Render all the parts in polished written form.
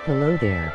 Hello there.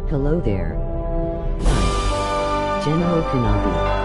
Hello there. General Kanabi.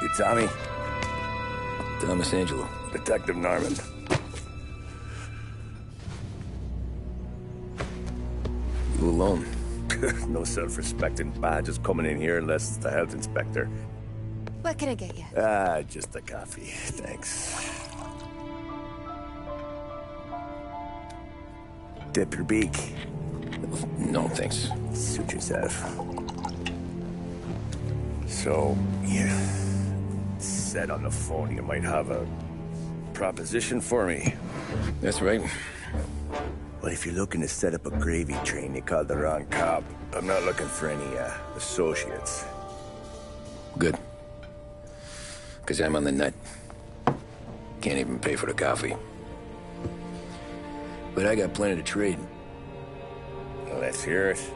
You Tommy? Thomas Angelo. Detective Norman. You alone? No self-respecting badges coming in here unless it's the health inspector. What can I get you? Just a coffee. Thanks. Dip your beak. No, thanks. Suit yourself. So, you said on the phone you might have a proposition for me. That's right. Well, if you're looking to set up a gravy train, you called the wrong cop. I'm not looking for any, associates. Good. Because I'm on the nut. Can't even pay for the coffee. But I got plenty to trade. Well, let's hear it.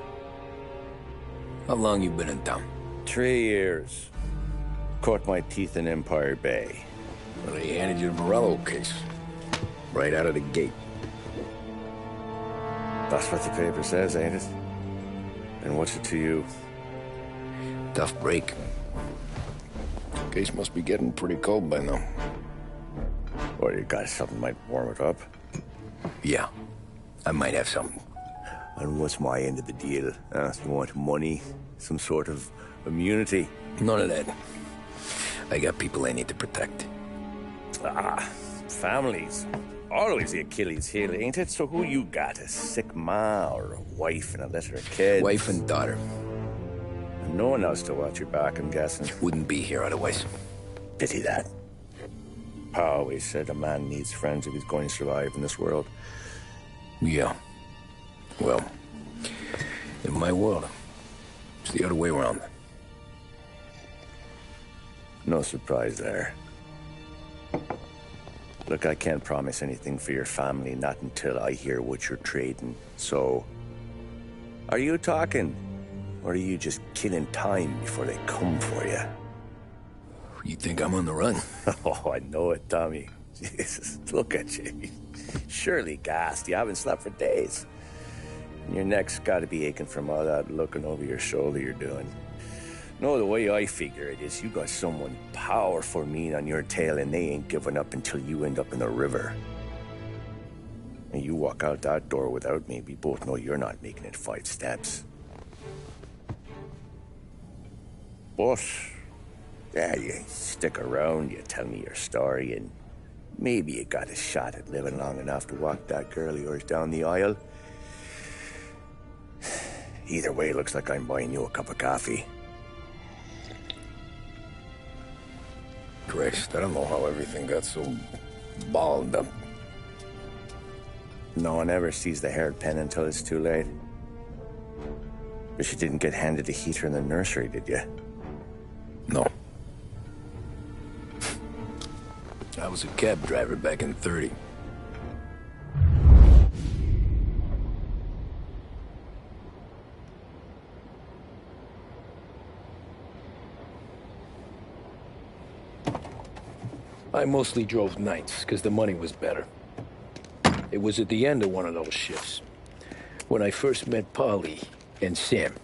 How long you been in town? 3 years. Caught my teeth in Empire Bay. Well, they handed you the Morello case. Right out of the gate. That's what the paper says, ain't it? And what's it to you? Tough break. Case must be getting pretty cold by now. Or you got something might warm it up? Yeah, I might have something. And what's my end of the deal? You want money? Some sort of immunity? None of that. I got people I need to protect. Families. Always the Achilles heel, ain't it? So who you got? A sick ma or a wife and a litter of kids? Wife and daughter. And no one else to watch your back, I'm guessing. Wouldn't be here otherwise. Pity that. Pa always said a man needs friends if he's going to survive in this world. Yeah. Well, in my world, it's the other way around. No surprise there. Look, I can't promise anything for your family, not until I hear what you're trading. So, are you talking? Or are you just killing time before they come for you? You think I'm on the run? Oh, I know it, Tommy. Jesus, look at you. Surely gassed. You haven't slept for days. And your neck's got to be aching from all that looking over your shoulder you're doing. No, the way I figure it is you got someone powerful mean on your tail and they ain't giving up until you end up in the river. And you walk out that door without me, we both know you're not making it 5 steps. But, yeah, you stick around, you tell me your story, and maybe you got a shot at living long enough to walk that girl of yours down the aisle. Either way, it looks like I'm buying you a cup of coffee. Christ, I don't know how everything got so balled up. No one ever sees the haired pen until it's too late. But you didn't get handed a heater in the nursery, did you? No. I was a cab driver back in '30. I mostly drove nights, because the money was better. It was at the end of one of those shifts, when I first met Polly and Sam.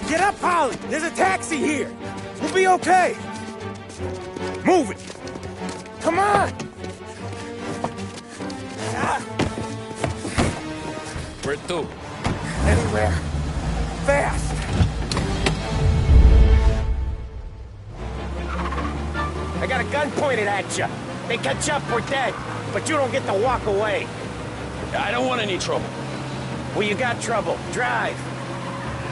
Get up, Holly! There's a taxi here! We'll be okay! Move it! Come on! Where to? Anywhere. Fast! I got a gun pointed at you. They catch up, we're dead. But you don't get to walk away. I don't want any trouble. Well, you got trouble. Drive.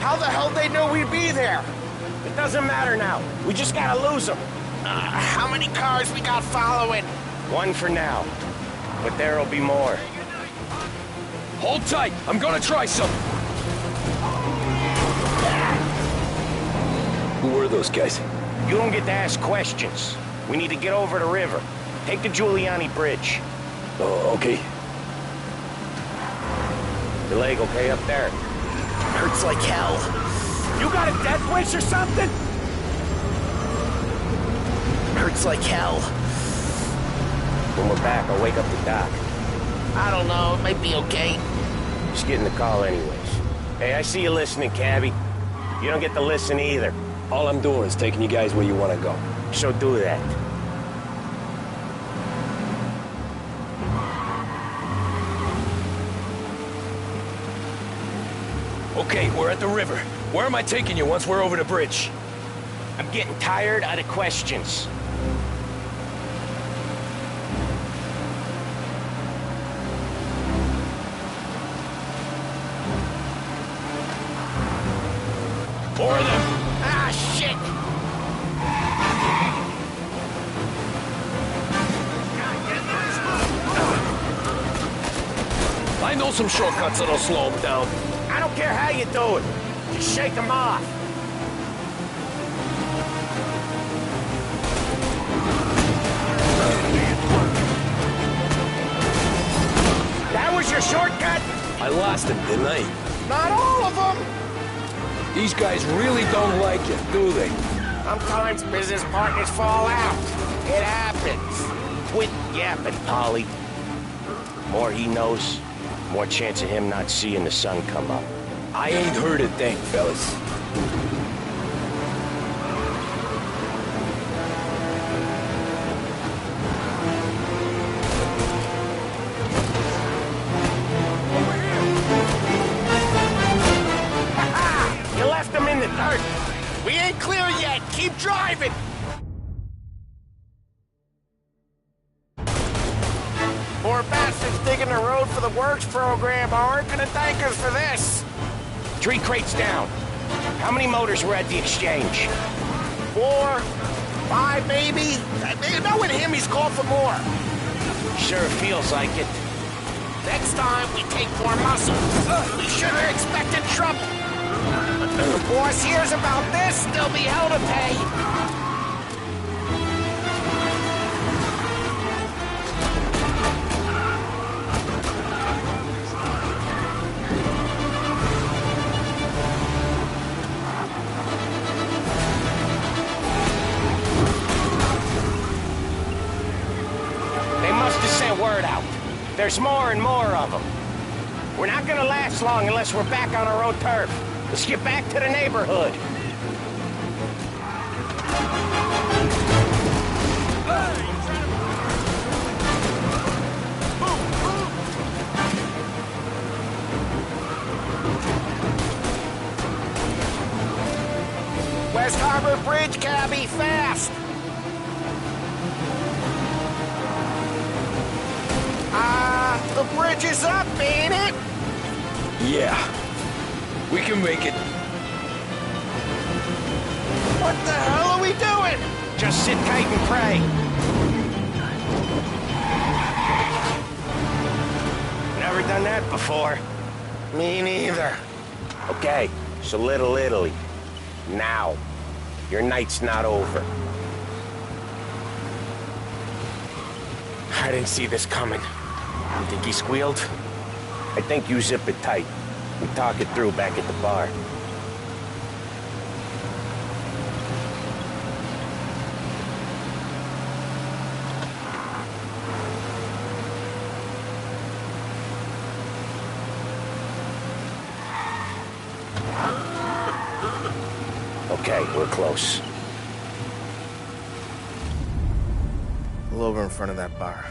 How the hell they know we'd be there? It doesn't matter now. We just gotta lose them. How many cars we got following? One for now. But there'll be more. Hold tight. I'm gonna try something. Who were those guys? You don't get to ask questions. We need to get over the river. Take the Giuliani Bridge. Oh, okay. Your leg okay up there? Hurts like hell. You got a death wish or something? Hurts like hell. When we're back, I'll wake up the doc. I don't know, it might be okay. Just getting the call anyways. Hey, I see you listening, cabbie. You don't get to listen either. All I'm doing is taking you guys where you want to go. So do that. Okay, we're at the river. Where am I taking you once we're over the bridge? I'm getting tired of the questions. Four of them. Ah, shit! I know some shortcuts that'll slow them down. I don't care how you do it. Just shake them off. That was your shortcut? I lost him, didn't I? Not all of them! These guys really don't like it, do they? Sometimes business partners fall out. It happens. Quit yapping, Polly. More he knows, more chance of him not seeing the sun come up. I ain't heard a thing, fellas. You left him in the dirt. We ain't clear yet. Keep driving. Poor bastards digging the road for the works program aren't gonna thank us for this. 3 crates down. How many motors were at the exchange? 4, 5 maybe? Knowing him, he's called for more. Sure feels like it. Next time we take more muscle. We should have expected trouble. The boss hears about this, there'll be hell to pay. They must have sent word out. There's more and more of them. We're not gonna last long unless we're back on our own turf. Let's get back to the neighborhood. West Harbor Bridge, cabby, fast! The bridge is up, ain't it? Yeah. We can make it. What the hell are we doing? Just sit tight and pray. Never done that before. Me neither. Okay, so Little Italy. Now. Your night's not over. I didn't see this coming. You think he squealed? I think you zip it tight. We talk it through back at the bar. Okay, we're close. Pull over in front of that bar.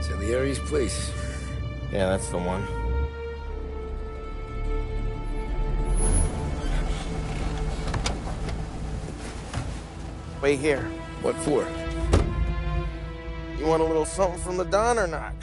Salieri's place. Yeah, that's the one. Wait here. What for? You want a little something from the Don or not?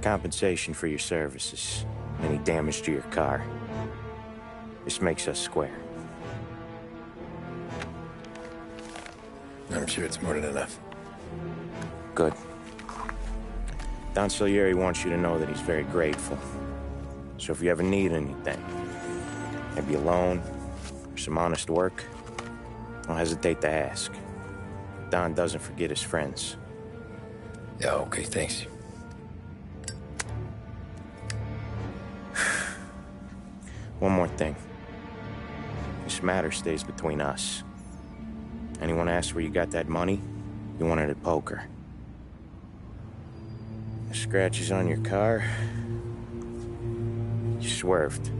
Compensation for your services. Any damage to your car. This makes us square. I'm sure it's more than enough. Good. Don Salieri wants you to know that he's very grateful. So if you ever need anything, maybe a loan or some honest work, don't hesitate to ask. Don doesn't forget his friends. Yeah, okay, thanks. One more thing. This matter stays between us. Anyone asks where you got that money, you won it at poker. The scratches on your car, you swerved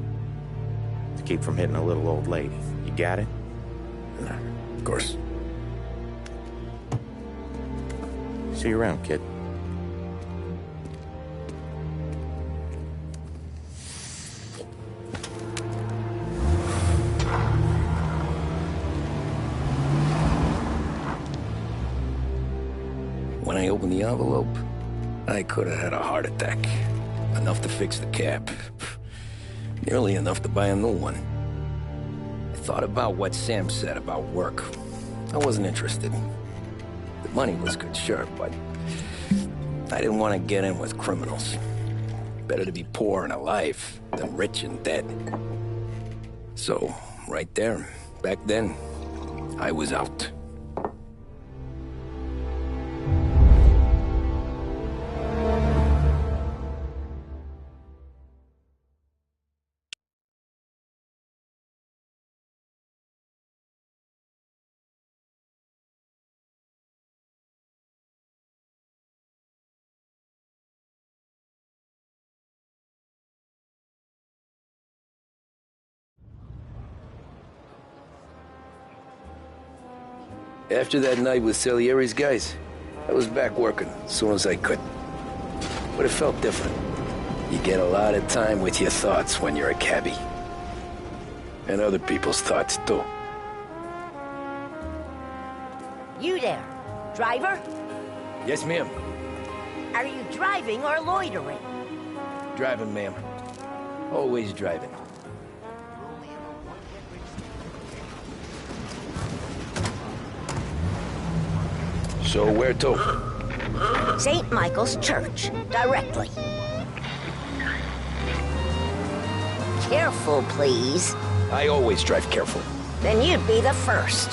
to keep from hitting a little old lady. You got it? Of course. See you around, kid. When I opened the envelope, I could have had a heart attack. Enough to fix the cap. Nearly enough to buy a new one. I thought about what Sam said about work. I wasn't interested. The money was good, sure, but I didn't want to get in with criminals. Better to be poor and alive than rich and dead. So, right there, back then, I was out. After that night with Salieri's guys, I was back working as soon as I could. But it felt different. You get a lot of time with your thoughts when you're a cabbie. And other people's thoughts, too. You there, driver? Yes, ma'am. Are you driving or loitering? Driving, ma'am. Always driving. So where to? St. Michael's Church, directly. Careful, please. I always drive careful. Then you'd be the first.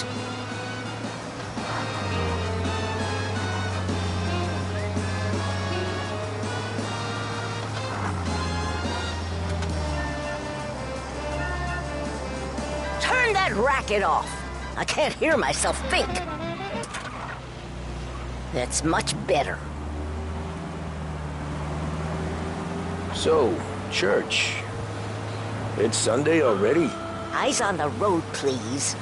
Turn that racket off. I can't hear myself think. That's much better. So, church. It's Sunday already? Eyes on the road, please.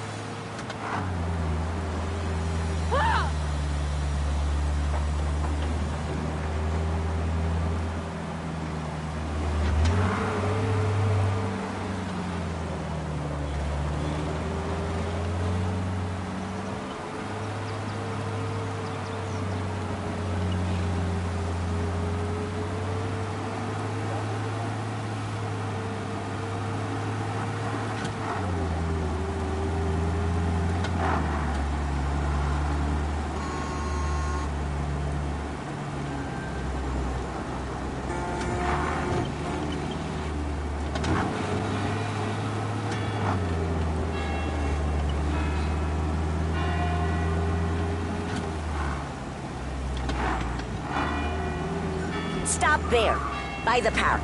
Stop there, by the park.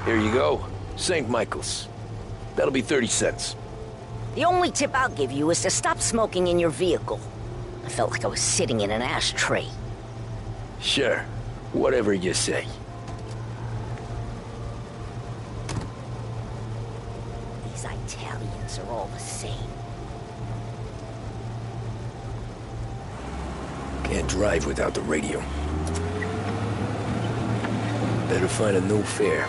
Here you go. St. Michael's. That'll be 30 cents. The only tip I'll give you is to stop smoking in your vehicle. I felt like I was sitting in an ashtray. Sure. Whatever you say. These Italians are all the same. Can't drive without the radio. Better find a new fare.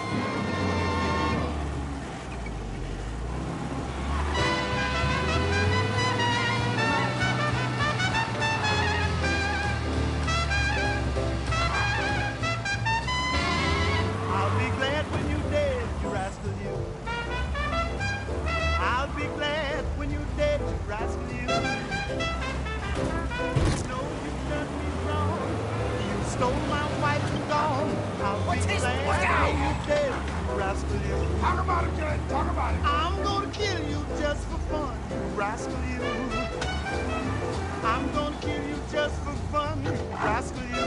I'll be glad rascal you. You know you done me wrong. You stole my wife and gone. I'll be glad when you're dead, rascal you. Talk about it, kid. Talk about it. I'm gonna kill you just for fun, you rascal you. I'm gonna kill you just for fun, rascal you.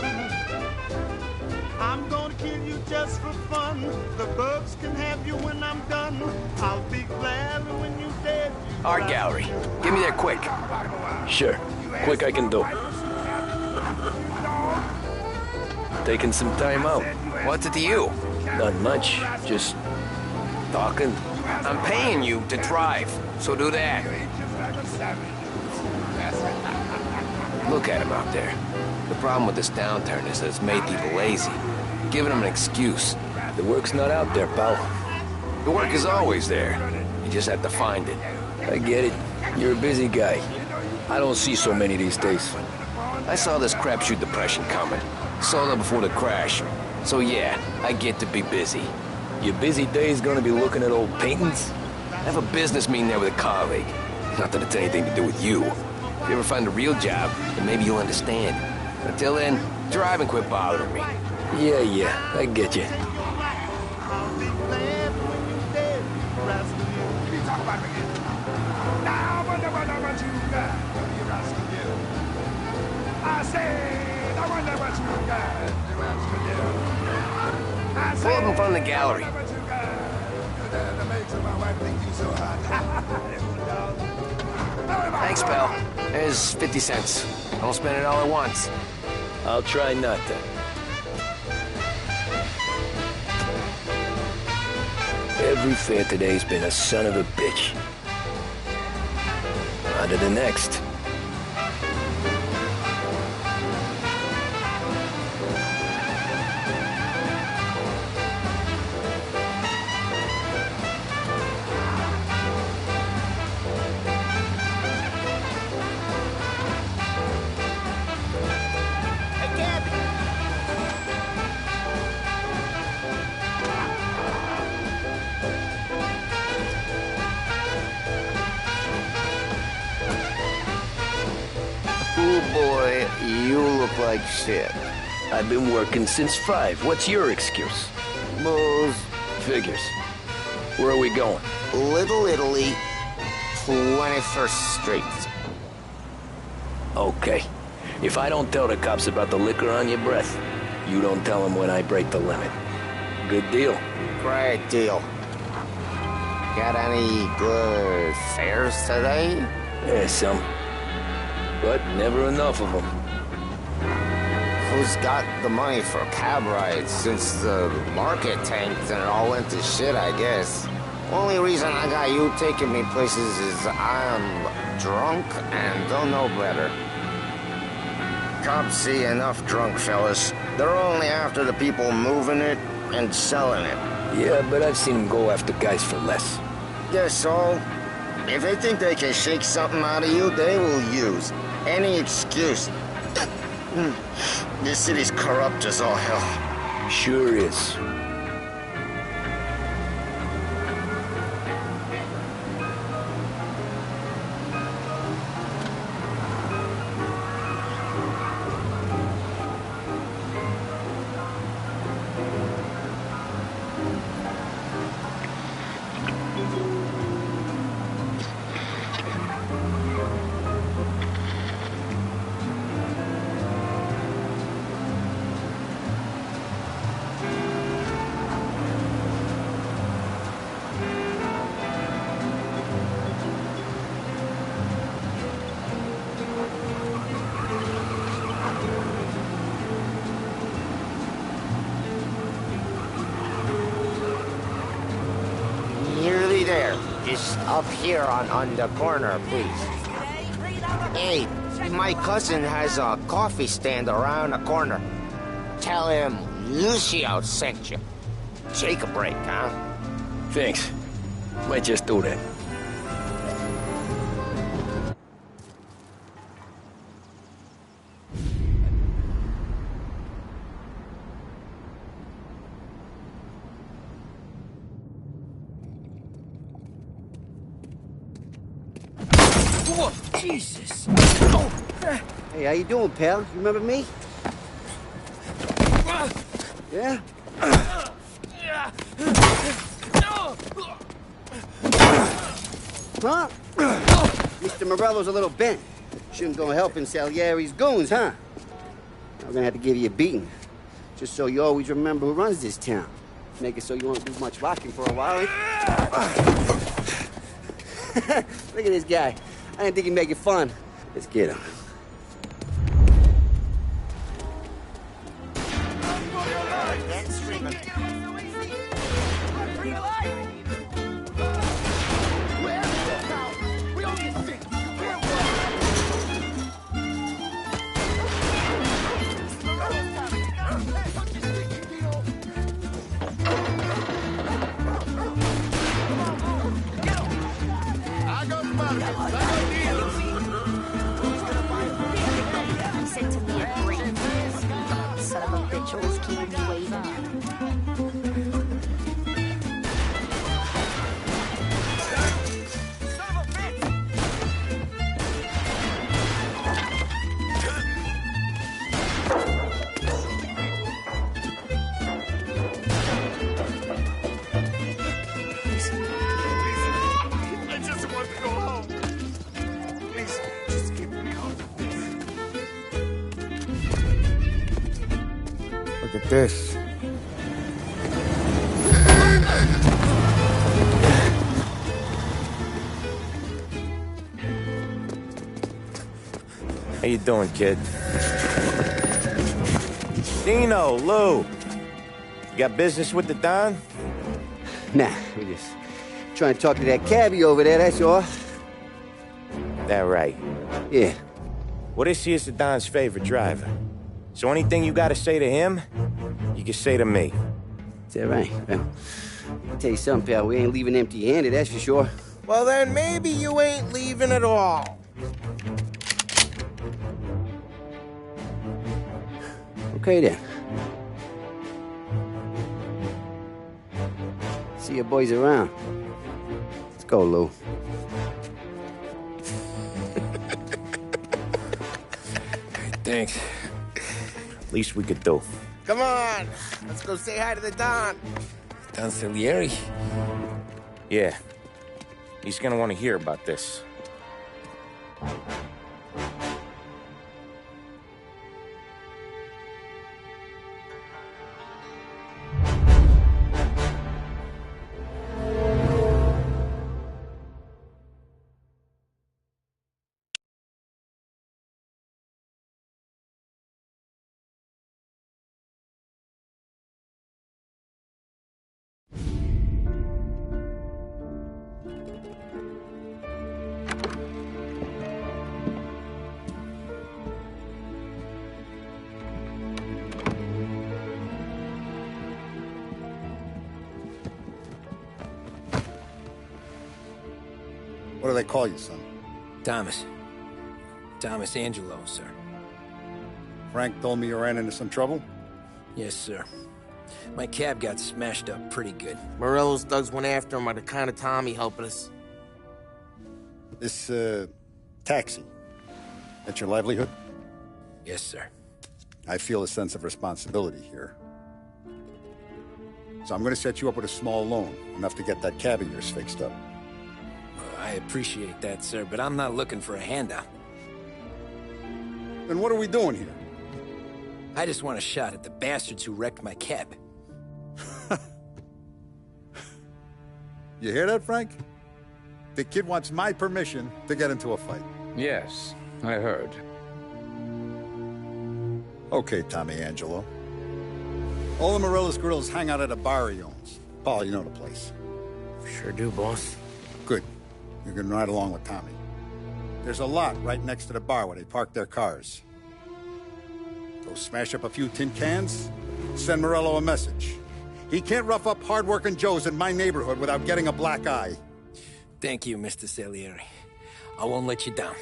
I'm gonna kill you just for fun. The bugs can have you when I'm done. I'll be glad when you're dead. Art gallery. Get me there quick. Sure. Quick I can do. Taking some time out. What's it to you? Not much. Just talking. I'm paying you to drive, so do that. Look at him out there. The problem with this downturn is that it's made people lazy. Giving them an excuse. The work's not out there, pal. The work is always there. You just have to find it. I get it. You're a busy guy. I don't see so many these days. I saw this crapshoot depression coming. Saw that before the crash. So yeah, I get to be busy. Your busy day's gonna be looking at old paintings? I have a business meeting there with a colleague. Not that it's anything to do with you. If you ever find a real job, then maybe you'll understand. Until then, drive and quit bothering me. Yeah, I get you. I'll be glad when you're dead, rascal you. You talk about me again. Now, what you got, you rascal you. I said, I wonder what you got, you rascal you. Pull up in front of the gallery. That makes my wife think you so hot. Thanks, pal. There's 50 cents. Don't spend it all at once. I'll try not to. Every fair today's been a son of a bitch. On to the next. Oh boy, you look like shit. I've been working since 5. What's your excuse? Booze. Figures. Where are we going? Little Italy, 21st Street. Okay. If I don't tell the cops about the liquor on your breath, you don't tell them when I break the limit. Good deal. Great deal. Got any good fares today? Yeah, some. But never enough of them. Who's got the money for cab rides since the market tanked and it all went to shit, I guess? Only reason I got you taking me places is I'm drunk and don't know better. Cops see enough drunk fellas. They're only after the people moving it and selling it. Yeah, but I've seen them go after guys for less. Guess so. If they think they can shake something out of you, they will use any excuse. This city's corrupt as all hell. Sure is. Nearly there. Just up here on the corner, please. Hey, my cousin has a coffee stand around the corner. Tell him Lucio sent you. Take a break, huh? Thanks. Might just do that. Whoa, Jesus. Hey, how you doing, pal? You remember me? Yeah? Huh? Mr. Morello's a little bent. Shouldn't go helping Salieri's goons, huh? I'm gonna have to give you a beating. Just so you always remember who runs this town. Make it so you won't do much rocking for a while, eh? Look at this guy. I didn't think he'd make it fun. Let's get him. Sent to me a green. Son of a bitch always keeping me waiting. I just want to go home. Please, just get me off this. Look at this. How you doing, kid? Dino, Lou. You got business with the Don? Nah, we just trying to talk to that cabbie over there, that's all. That right. Yeah. Well, this here's the Don's favorite driver. So anything you gotta say to him, you can say to me. Is that right? Well, I'll tell you something, pal. We ain't leaving empty-handed, that's for sure. Well, then maybe you ain't leaving at all. Okay, then. See your boys around. Let's go, Lou. Thanks. Least we could do. Come on, let's go say hi to the Don. Don Salieri? Yeah. He's gonna want to hear about this. What do they call you, son? Thomas. Thomas Angelo, sir. Frank told me you ran into some trouble? Yes, sir. My cab got smashed up pretty good. Morello's thugs went after him by the kind of Tommy helping us. This, taxi. That's your livelihood? Yes, sir. I feel a sense of responsibility here. So I'm gonna set you up with a small loan, enough to get that cab of yours fixed up. I appreciate that, sir, but I'm not looking for a handout. Then what are we doing here? I just want a shot at the bastards who wrecked my cab. You hear that, Frank? The kid wants my permission to get into a fight. Yes, I heard. Okay, Tommy Angelo. All the Morello's girls hang out at a bar he owns. Paul, you know the place. Sure do, boss. Good. You can ride along with Tommy. There's a lot right next to the bar where they park their cars. Go smash up a few tin cans, send Morello a message. He can't rough up hard-working Joes in my neighborhood without getting a black eye. Thank you, Mr. Salieri. I won't let you down.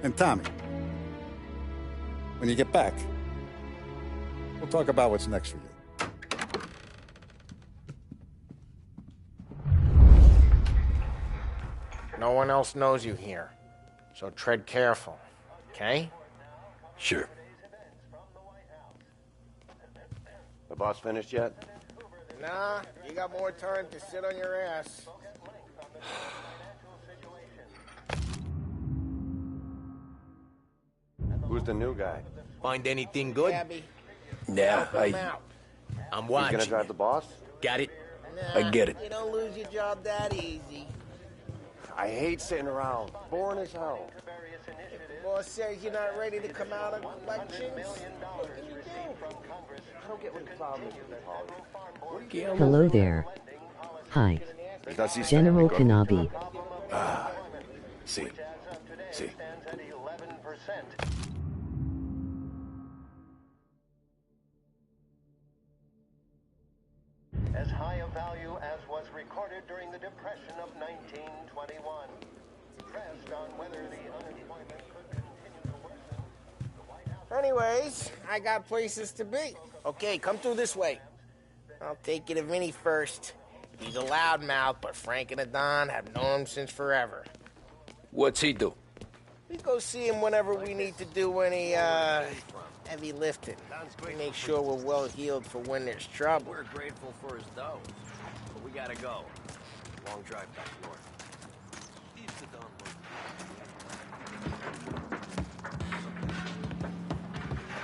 And Tommy, when you get back, we'll talk about what's next for you. No one else knows you here. So tread careful, okay? Sure. The boss finished yet? Nah, you got more time to sit on your ass. Who's the new guy? Find anything good? Gabby, Yeah, help him out. I'm He's watching. gonna drive the boss? Got it? Nah, I get it. You don't lose your job that easy. I hate sitting around. Boring as hell. If the boss says you're not ready to come out of collections, what can you do? I don't get what the problem is with Polly. Hello there. Hi. Does he General stand to go? Kanabi. Ah, see. See. As high a value as was recorded during the Depression of 1921. Pressed on whether the unemployment could continue to worsen, the White House... Anyways, I got places to be. Okay, come through this way. I'll take you to Vinny first. He's a loudmouth, but Frank and the Don have known him since forever. What's he do? We go see him whenever we need to do any, heavy lifting. We make sure we're well healed for when there's trouble. We're grateful for his dough, but we gotta go. Long drive back north.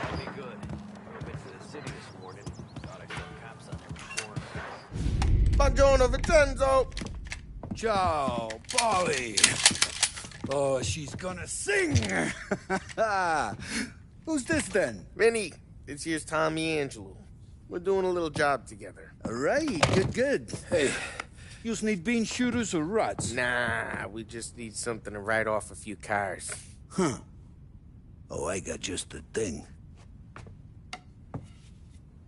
That'll be good. I went to the city this morning. Thought I saw cops out there before. Buongiorno, Vincenzo! Ciao, Polly. Oh, she's gonna sing. Who's this then? Vinny, this here's Tommy Angelo. We're doing a little job together. All right, good. Hey, you need bean shooters or rods? Nah, we just need something to write off a few cars. Huh. Oh, I got just the thing.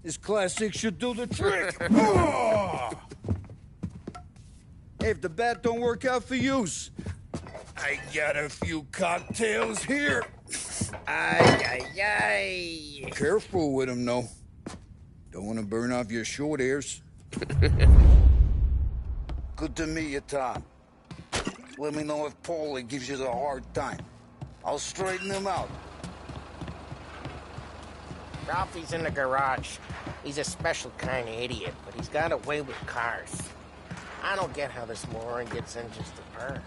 This classic should do the trick. Oh! Hey, if the bat don't work out for yous, I got a few cocktails here. Ay. Careful with them, though. Don't want to burn off your short hairs. Good to meet you, Tom. Let me know if Paulie gives you the hard time. I'll straighten him out. Ralphie's in the garage. He's a special kind of idiot, but he's got a way with cars. I don't get how this moron gets engines to burn.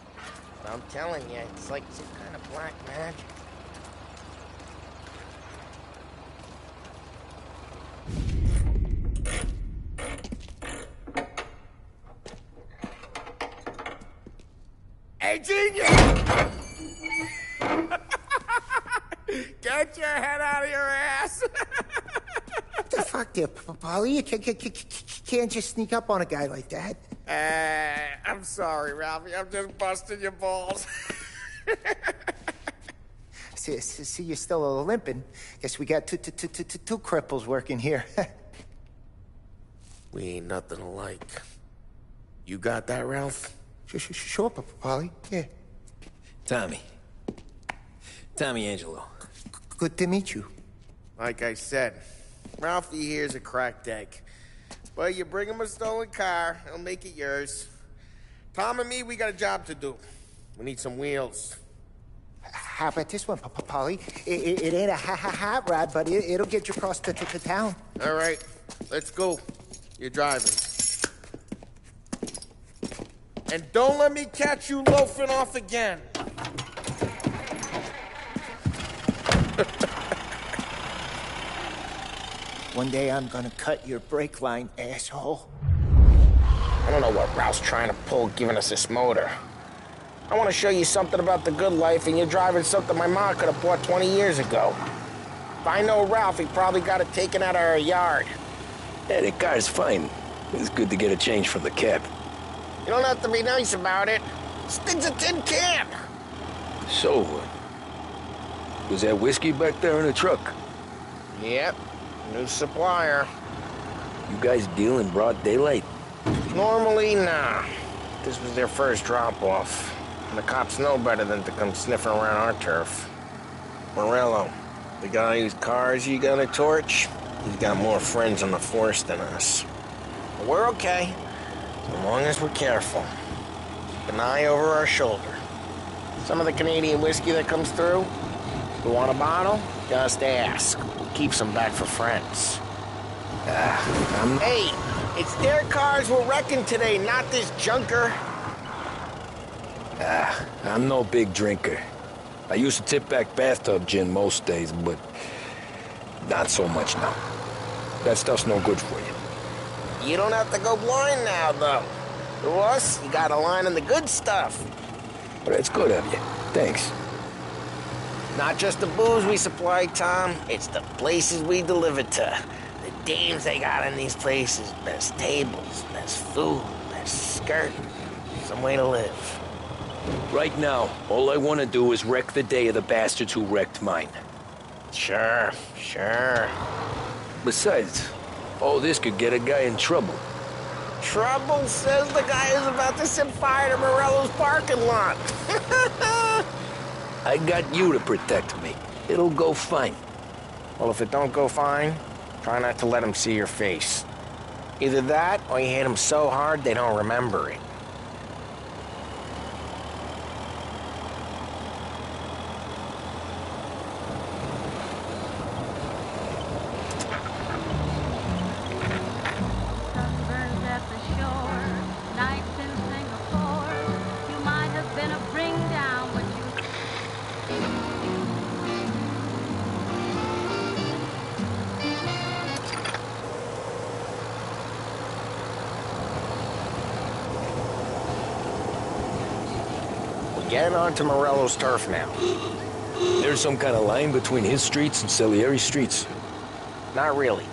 But I'm telling you, it's like some kind of black magic. Hey, genius! Get your head out of your ass! What the fuck there, Polly? You can't just sneak up on a guy like that. I'm sorry, Ralphie. I'm just busting your balls. See, you're still limping. Guess we got two cripples working here. We ain't nothing alike. You got that, Ralph? Sure, Polly. Yeah. Tommy Angelo. Good to meet you. Like I said, Ralphie here's a cracked egg. But you bring him a stolen car, he'll make it yours. Tom and me, we got a job to do. We need some wheels. How about this one, Polly? It ain't a hot rod, but it'll get you across to town. All right, let's go. You're driving. And don't let me catch you loafing off again. One day I'm gonna cut your brake line, asshole. I don't know what Ralph's trying to pull giving us this motor. I want to show you something about the good life, and you're driving something my mom could have bought 20 years ago. If I know Ralph, he probably got it taken out of our yard. Yeah, the car's fine. It's good to get a change from the cab. You don't have to be nice about it. This thing's a tin can. So, was that whiskey back there in the truck? Yep, new supplier. You guys deal in broad daylight? Normally, nah. This was their first drop-off. And the cops know better than to come sniffing around our turf. Morello, the guy whose cars you got a torch, he's got more friends on the force than us. But we're okay, as long as we're careful. an eye over our shoulder. Some of the Canadian whiskey that comes through, you want a bottle? Just ask. Keeps them back for friends. Hey, it's their cars we're wrecking today, not this junker. I'm no big drinker. I used to tip back bathtub gin most days, but not so much now. That stuff's no good for you. You don't have to go blind now, though. To us, you got a line on the good stuff. But it's good of you. Thanks. Not just the booze we supply, Tom. It's the places we deliver to. The dames they got in these places. Best tables, best food, best skirt. Some way to live. Right now, all I want to do is wreck the day of the bastards who wrecked mine. Sure. Besides, all this could get a guy in trouble. Trouble says the guy is about to set fire to Morello's parking lot. I got you to protect me. It'll go fine. Well, if it don't go fine, try not to let him see your face. Either that, or you hit him so hard they don't remember it. Getting onto Morello's turf now. There's some kind of line between his streets and Salieri's streets? Not really.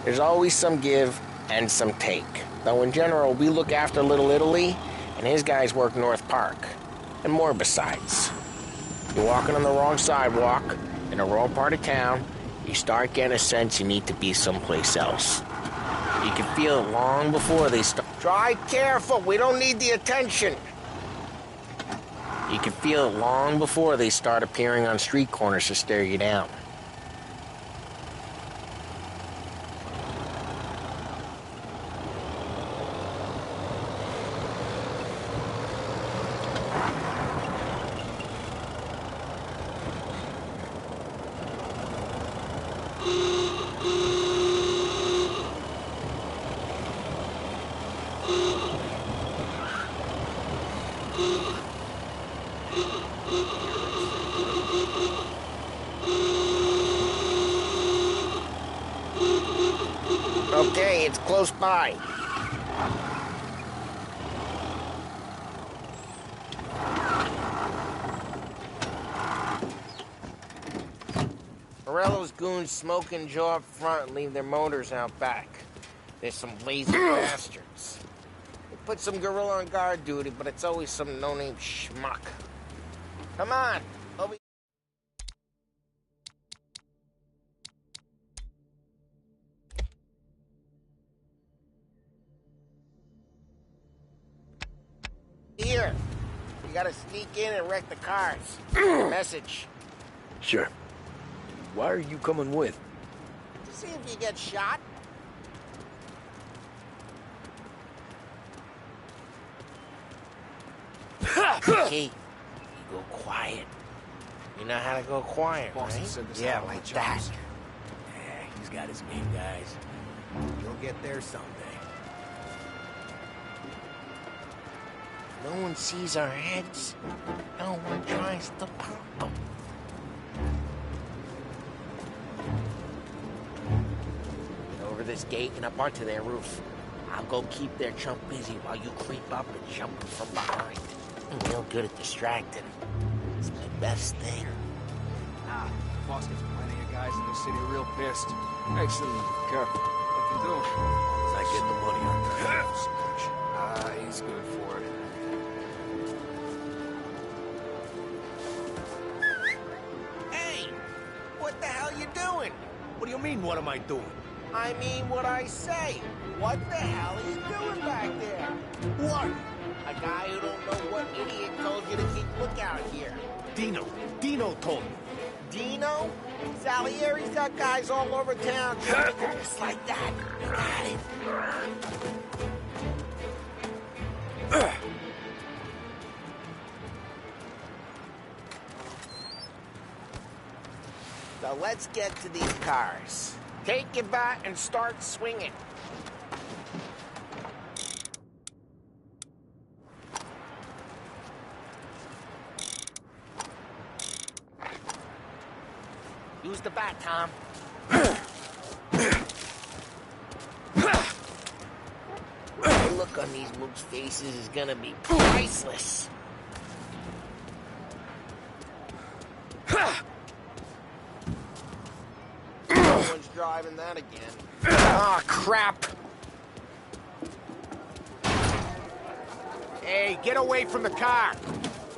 There's always some give and some take. Though in general, we look after Little Italy, and his guys work North Park. And more besides. You're walking on the wrong sidewalk, in the wrong part of town, you start getting a sense you need to be someplace else. You can feel it long before they start. Drive careful, we don't need the attention. You can feel it long before they start appearing on street corners to stare you down. Okay, it's close by. Morello's goons smoke and jaw up front and leave their motors out back. There's some lazy bastards. They put some gorilla on guard duty, but it's always some no-name schmuck. Come on, over here. You gotta sneak in and wreck the cars. Message. Sure. Why are you coming with? To see if you get shot. Okay, you go quiet. You know how to go quiet, right? Yeah, like that. Yeah, he's got his game, guys. You'll get there someday. No one sees our heads. No one tries to pop them. Get over this gate and up onto their roof. I'll go keep their chump busy while you creep up and jump from behind. I'm real good at distracting. It's my best thing. Boss gets plenty of guys in this city real pissed. Makes them careful. What to do? As I get the money on the he's good for it. Hey! What the hell you doing? What do you mean, what am I doing? I mean what I say. What the hell are you doing back there? What? A guy who don't know what idiot told you to keep lookout here. Dino told me. Dino? Salieri's got guys all over town just like that. Got it. let's get to these cars. Take your bat and start swinging. Use the bat, Tom. The look on these mooks' faces is gonna be priceless. Someone's driving that again. Ah, crap. Hey, get away from the car.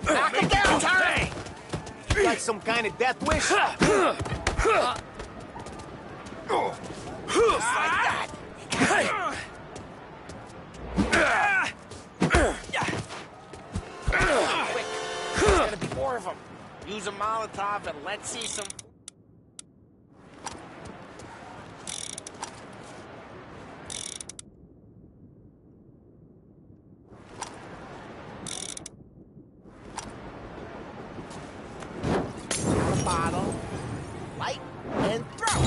Knock him down, Tom. You got some kind of death wish? Just like that. Quick. There's gonna be more of them. Use a Molotov and let's see some... Bottle, light, and throw.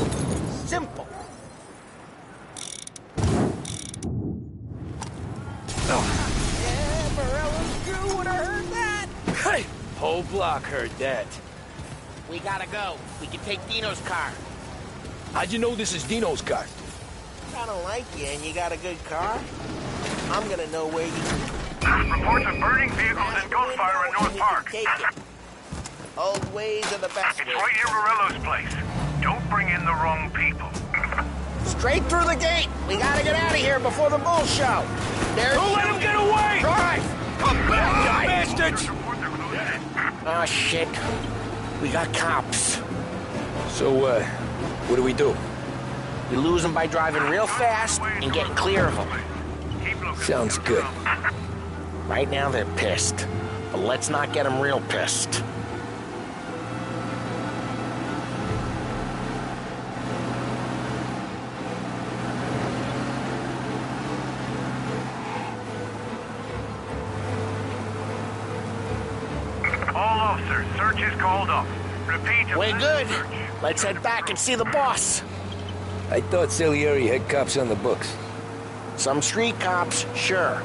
Simple. Yeah, Morello's crew would have heard that. Hey! Whole block heard that. We gotta go. We can take Dino's car. How'd you know this is Dino's car? Kinda like you, and you got a good car. I'm gonna know where you... Reports of burning vehicles and gunfire in North Park. Take it. Old ways are the best It's ways. right near Morello's place. Don't bring in the wrong people. Straight through the gate. We gotta get out of here before the bull show. There's... Don't let him get away! Drive! Come back, you bastards! Oh, shit. We got cops. So, what do we do? You lose them by driving real fast and getting clear of them. Sounds good. Right now they're pissed, but let's not get them real pissed. All officers, search is called up. Repeat. We're good. Let's head back and see the boss. I thought Salieri had cops on the books. Some street cops, sure.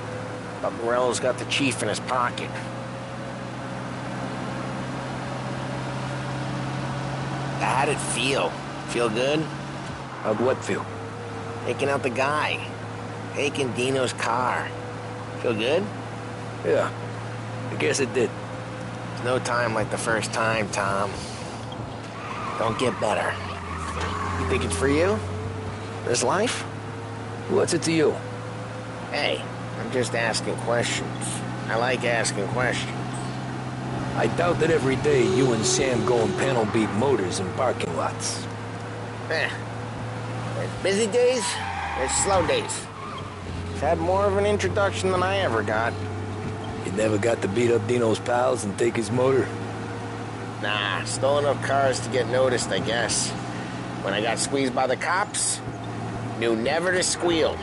But Morello's got the chief in his pocket. How'd it feel? Feel good? How'd what feel? Taking out the guy. Taking Dino's car. Feel good? Yeah, I guess it did. There's no time like the first time, Tom. Don't get better. You think it's for you? This life? What's it to you? Hey, I'm just asking questions. I like asking questions. I doubt that every day you and Sam go and panel beat motors in parking lots. There's busy days, there's slow days. I've had more of an introduction than I ever got. You never got to beat up Dino's pals and take his motor? Nah, stole enough cars to get noticed, I guess. When I got squeezed by the cops, knew never to squeal.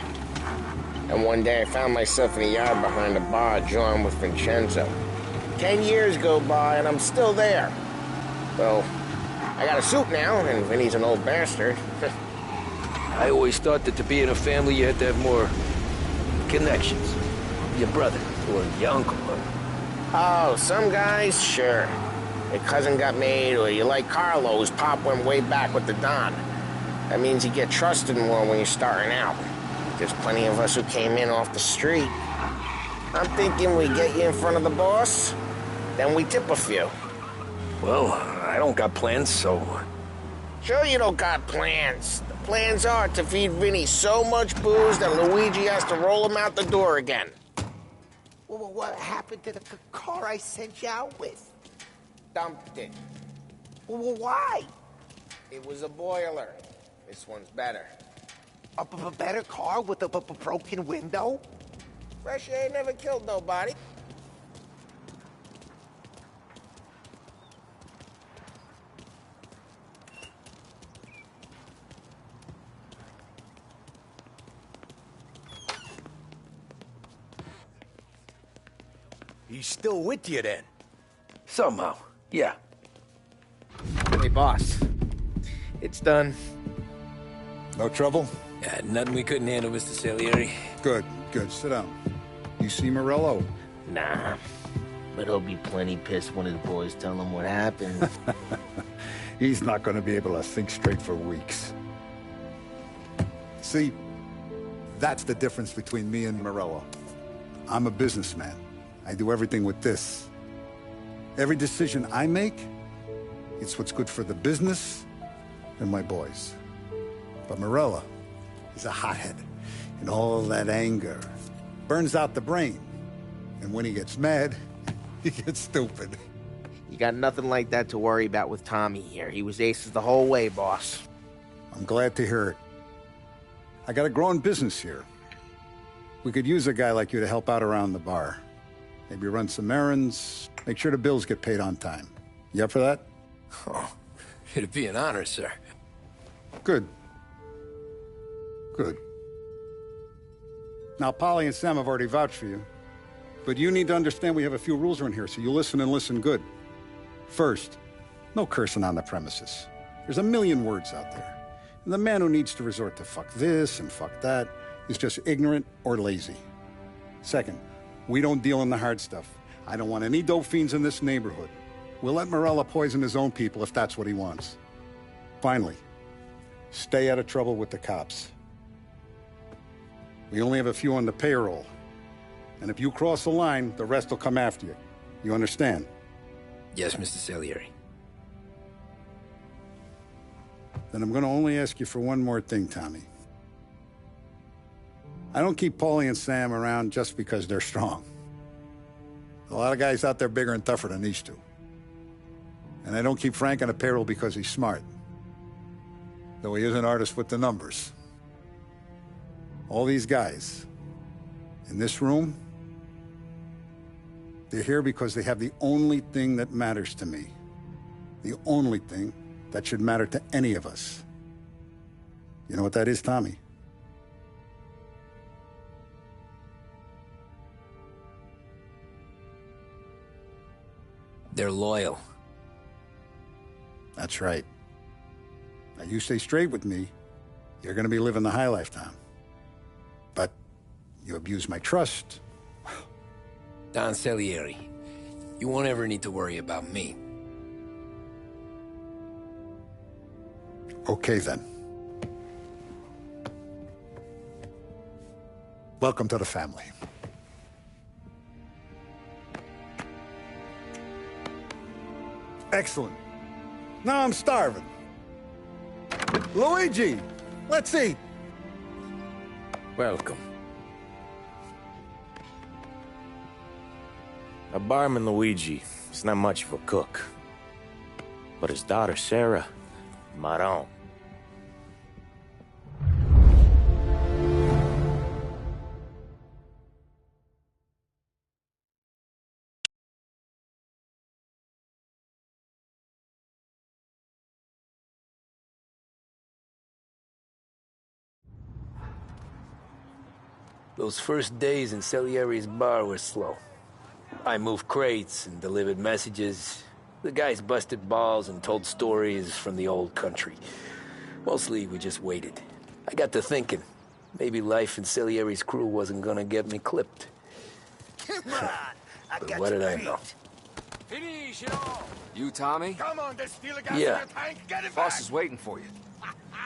And one day I found myself in a yard behind a bar drawn with Vincenzo. 10 years go by and I'm still there. Well, I got a suit now, and Vinny's an old bastard. I always thought that to be in a family you had to have more connections. Your brother, or your uncle, or... Oh, some guys, sure. Your cousin got made, or you like Carlos, Pop went way back with the Don. That means you get trusted more when you're starting out. There's plenty of us who came in off the street. I'm thinking we get you in front of the boss, then we tip a few. Well, I don't got plans, so... Sure you don't got plans. The plans are to feed Vinny so much booze that Luigi has to roll him out the door again. Well, what happened to the car I sent you out with? Dumped it. Well, why? It was a boiler. This one's better. A better car with a broken window? Fresh air never killed nobody. He's still with you, then? Somehow, yeah. Hey, boss. It's done. No trouble? Yeah, nothing we couldn't handle, Mr. Salieri. Good, good. Sit down. You see Morello? Nah. But he'll be plenty pissed when his boys tell him what happened. He's not going to be able to think straight for weeks. See, that's the difference between me and Morello. I'm a businessman. I do everything with this. Every decision I make, it's what's good for the business and my boys. But Morello, he's a hothead. And all that anger burns out the brain. And when he gets mad, he gets stupid. You got nothing like that to worry about with Tommy here. He was aces the whole way, boss. I'm glad to hear it. I got a growing business here. We could use a guy like you to help out around the bar. Maybe run some errands, make sure the bills get paid on time. You up for that? Oh, it'd be an honor, sir. Good. Good. Now, Polly and Sam have already vouched for you. But you need to understand we have a few rules around here, so you listen and listen good. First, no cursing on the premises. There's a million words out there. And the man who needs to resort to fuck this and fuck that is just ignorant or lazy. Second, we don't deal in the hard stuff. I don't want any dope fiends in this neighborhood. We'll let Morello poison his own people if that's what he wants. Finally, stay out of trouble with the cops. We only have a few on the payroll. And if you cross the line, the rest will come after you. You understand? Yes, Mr. Salieri. Then I'm going to only ask you for one more thing, Tommy. I don't keep Paulie and Sam around just because they're strong. A lot of guys out there bigger and tougher than these two. And I don't keep Frank on the payroll because he's smart. Though he is an artist with the numbers. All these guys in this room, they're here because they have the only thing that matters to me. The only thing that should matter to any of us. You know what that is, Tommy? They're loyal. That's right. Now, you stay straight with me, you're gonna be living the high life, Tom. But you abuse my trust. Don Salieri, you won't ever need to worry about me. Okay, then. Welcome to the family. Excellent. Now I'm starving. Luigi, let's eat. Welcome. A barman Luigi is not much of a cook. But his daughter Sarah, Maron. Those first days in Salieri's bar were slow. I moved crates and delivered messages. The guys busted balls and told stories from the old country. Mostly, we just waited. I got to thinking, maybe life in Salieri's crew wasn't gonna get me clipped. Come on, I But got what your did I feet. know? Finish it all! You, Tommy? Come on, there's still a gas Yeah. in your tank. Get it Boss back. is waiting for you.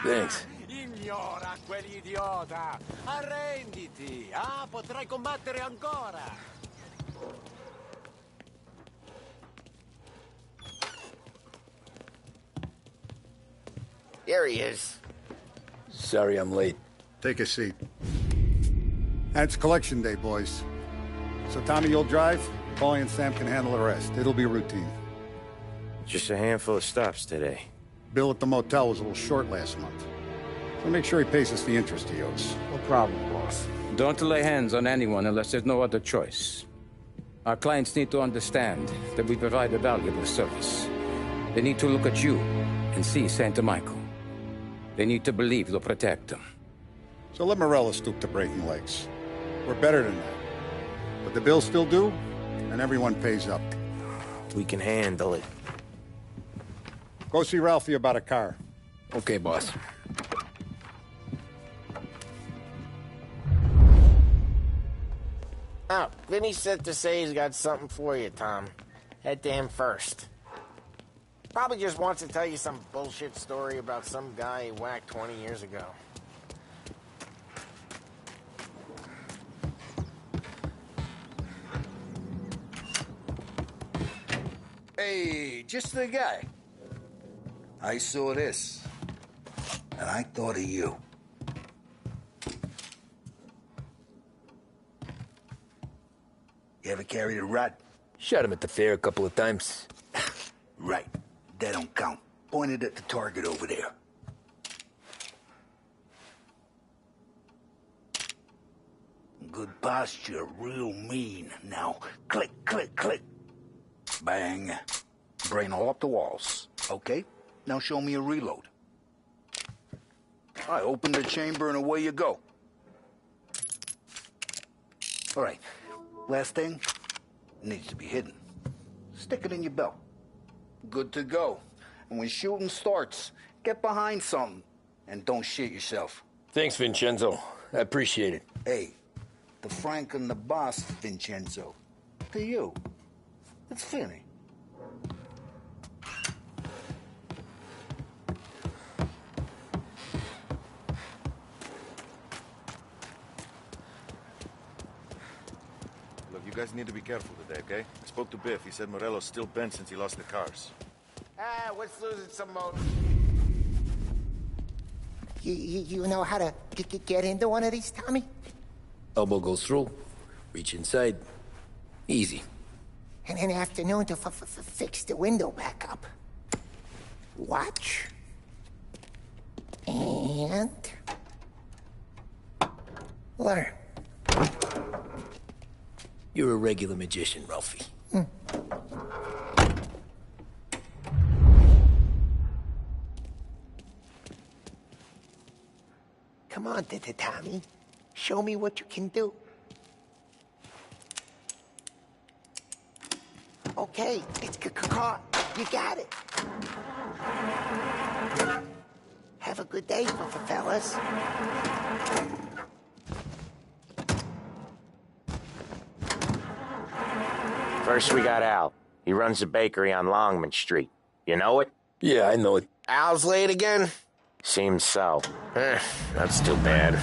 Thanks. Ignora quell'idiota. Arrenditi. Ah, potrai combattere ancora. There he is. Sorry I'm late. Take a seat. And it's collection day, boys. So Tommy, you'll drive. Paulie and Sam can handle the rest. It'll be routine. Just a handful of stops today. Bill at the motel was a little short last month. So make sure he pays us the interest he owes. No problem, boss. Don't lay hands on anyone unless there's no other choice. Our clients need to understand that we provide a valuable service. They need to look at you and see Santa Michael. They need to believe you'll protect them. So let Morello stoop to breaking legs. We're better than that. But the bill's still due, and everyone pays up. We can handle it. Go see Ralphie about a car. Okay, boss. Oh, Vinny said to say he's got something for you, Tom. Head to him first. Probably just wants to tell you some bullshit story about some guy he whacked 20 years ago. Hey, just the guy. I saw this, and I thought of you. You ever carried a rod? Shot him at the fair a couple of times. Right. That don't count. Pointed at the target over there. Good posture, real mean. Now, click, click, click. Bang. Brain all up the walls. Okay, now show me a reload. I open the chamber and away you go. All right, last thing, needs to be hidden. Stick it in your belt. Good to go. And when shooting starts, get behind something and don't shit yourself. Thanks, Vincenzo. I appreciate it. Hey, the Frank and the boss, Vincenzo. To you. It's Finny. Look, you guys need to be careful today, okay? I spoke to Biff. He said Morello's still bent since he lost the cars. Ah, let's lose it some more. You know how to get into one of these, Tommy? Elbow goes through. Reach inside. Easy. And an afternoon to fix the window back up. Watch. And... learn. You're a regular magician, Ralphie. Come on, Tommy. Show me what you can do. Okay, it's caught. You got it. Have a good day, fellas. First, we got Al. He runs a bakery on Longman Street. You know it? Yeah, I know it. Al's late again? Seems so. That's too bad.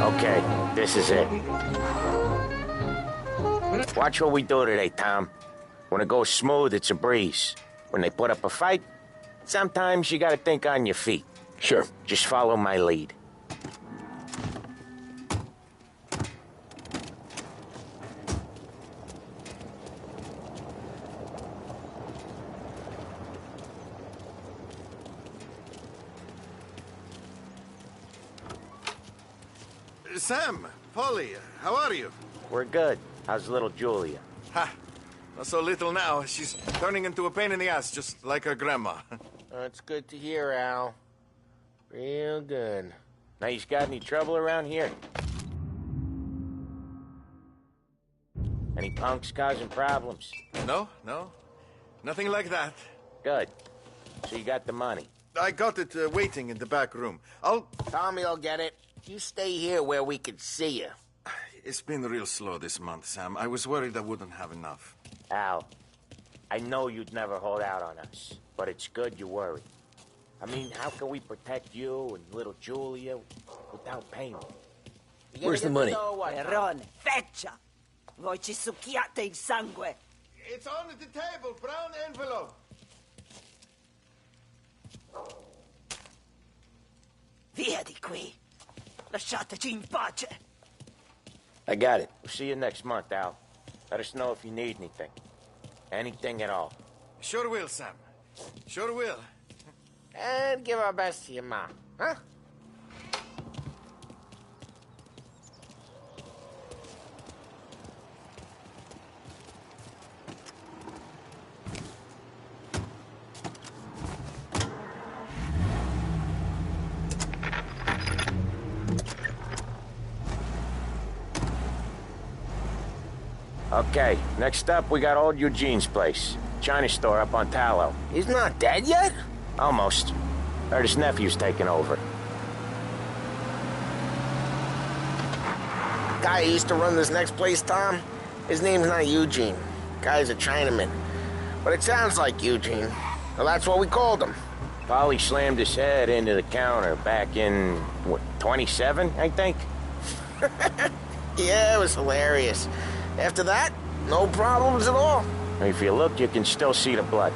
Okay, this is it. Watch what we do today, Tom. When it goes smooth, it's a breeze. When they put up a fight, sometimes you gotta think on your feet. Sure. Just follow my lead. Sam, Polly, how are you? We're good. How's little Julia? Ha! Not so little now. She's turning into a pain in the ass, just like her grandma. That's good to hear, Al. Real good. Now, you got any trouble around here? Any punks causing problems? No, no. Nothing like that. Good. So you got the money. I got it waiting in the back room. Tommy will get it. You stay here where we can see you. It's been real slow this month, Sam. I was worried I wouldn't have enough. Al, I know you'd never hold out on us, but it's good you worry. I mean, how can we protect you and little Julia without payment? Where's the money? Perrone, feccia! Voi ci succhiate il sangue! It's on the table, brown envelope. Via di qui! Lasciateci in pace! I got it. We'll see you next month, Al. Let us know if you need anything. Anything at all. Sure will, Sam. Sure will. And give our best to your mom, huh? Okay, next up we got old Eugene's place. China store up on Tallow. He's not dead yet? Almost. Heard his nephew's taking over. Guy who used to run this next place, Tom? His name's not Eugene. Guy's a Chinaman. But it sounds like Eugene. Well, that's what we called him. Polly slammed his head into the counter back in, what, 27, I think? Yeah, it was hilarious. After that, no problems at all. If you look, you can still see the blood.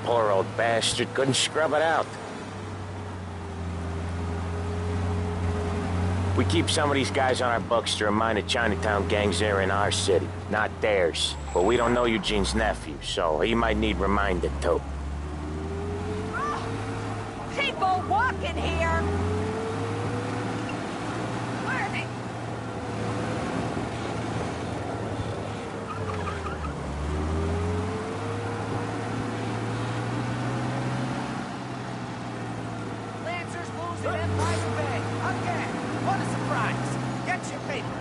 Poor old bastard couldn't scrub it out. We keep some of these guys on our books to remind the Chinatown gangs they're in our city, not theirs. But we don't know Eugene's nephew, so he might need reminded too. People walking here! Where are they? Lancers losing Empire Bay. Again. What a surprise. Get your paper.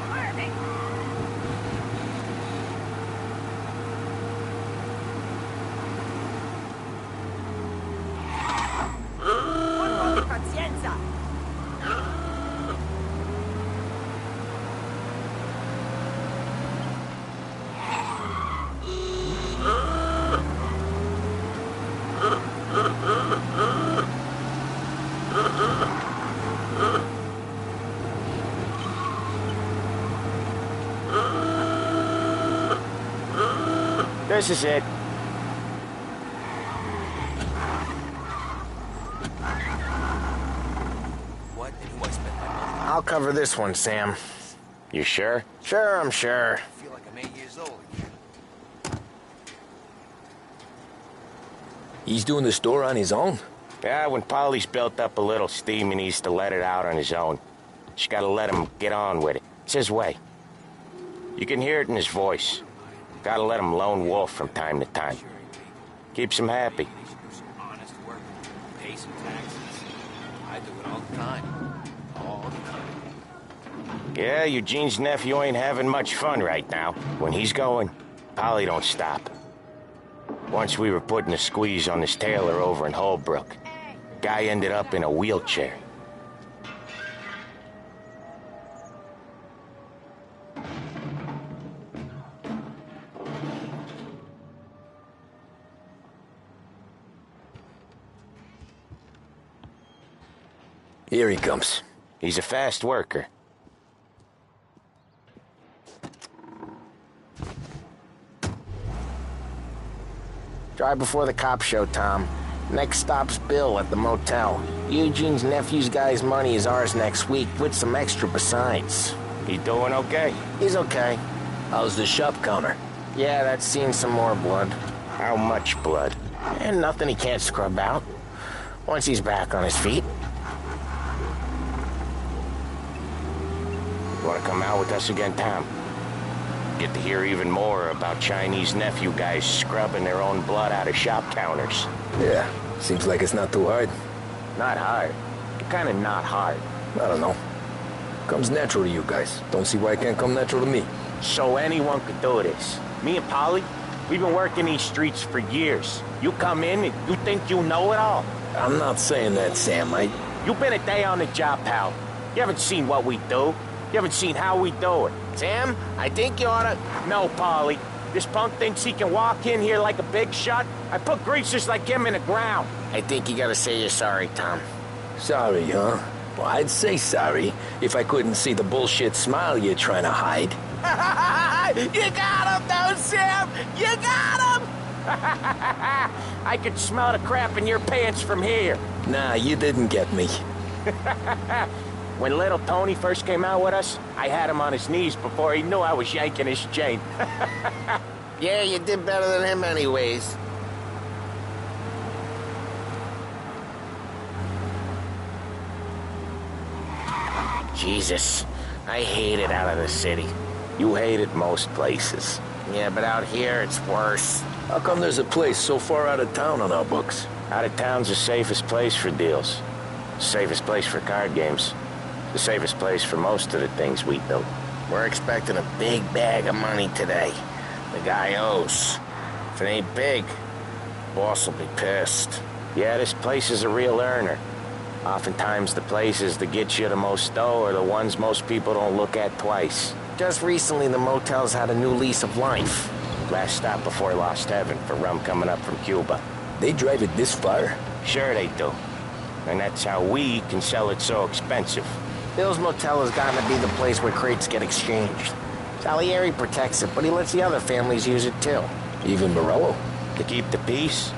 Where are they? Un po' di pazienza. This is it. What and who I spent my money on? I'll cover this one, Sam. You sure? Sure, I'm sure. I feel like I'm 8 years old. He's doing the store on his own? Yeah, when Polly's built up a little steam, he needs to let it out on his own. Just gotta let him get on with it. It's his way. You can hear it in his voice. Gotta let him lone wolf from time to time. Keeps him happy. Honest work, pay some taxes. I do it all the time. All the time. Yeah, Eugene's nephew ain't having much fun right now. When he's going, Polly don't stop. Once we were putting a squeeze on this tailor over in Holbrook. Guy ended up in a wheelchair. Here he comes. He's a fast worker. Drive before the cops show, Tom. Next stop's Bill at the motel. Eugene's nephew's guy's money is ours next week, with some extra besides. He doing okay? He's okay. How's the shop counter? Yeah, that's seen some more blood. How much blood? And nothing he can't scrub out. Once he's back on his feet. Want to come out with us again, Tom? Get to hear even more about Chinese nephew guys scrubbing their own blood out of shop counters. Yeah, seems like it's not too hard. Not hard? Kind of not hard. I don't know. Comes natural to you guys. Don't see why it can't come natural to me. So anyone could do this. Me and Polly, we've been working these streets for years. You come in and you think you know it all. I'm not saying that, Sam. You've been a day on the job, pal. You haven't seen what we do. You haven't seen how we do it. Sam, I think you oughta... No, Polly. This punk thinks he can walk in here like a big shot. I put greasers like him in the ground. I think you gotta say you're sorry, Tom. Sorry, huh? Well, I'd say sorry if I couldn't see the bullshit smile you're trying to hide. You got him, though, Sam! You got him! I could smell the crap in your pants from here. Nah, you didn't get me. When little Tony first came out with us, I had him on his knees before he knew I was yanking his chain. Yeah, you did better than him anyways. Jesus, I hate it out of the city. You hate it most places. Yeah, but out here, it's worse. How come there's a place so far out of town on our books? Out of town's the safest place for deals. The safest place for card games. The safest place for most of the things we do. We're expecting a big bag of money today. The guy owes. If it ain't big, boss will be pissed. Yeah, this place is a real earner. Oftentimes the places that get you the most dough are the ones most people don't look at twice. Just recently, the motel's had a new lease of life. Last stop before Lost Heaven for rum coming up from Cuba. They drive it this far? Sure they do. And that's how we can sell it so expensive. Bill's Motel has gotten to be the place where crates get exchanged. Salieri protects it, but he lets the other families use it too. Even Morello? To keep the peace?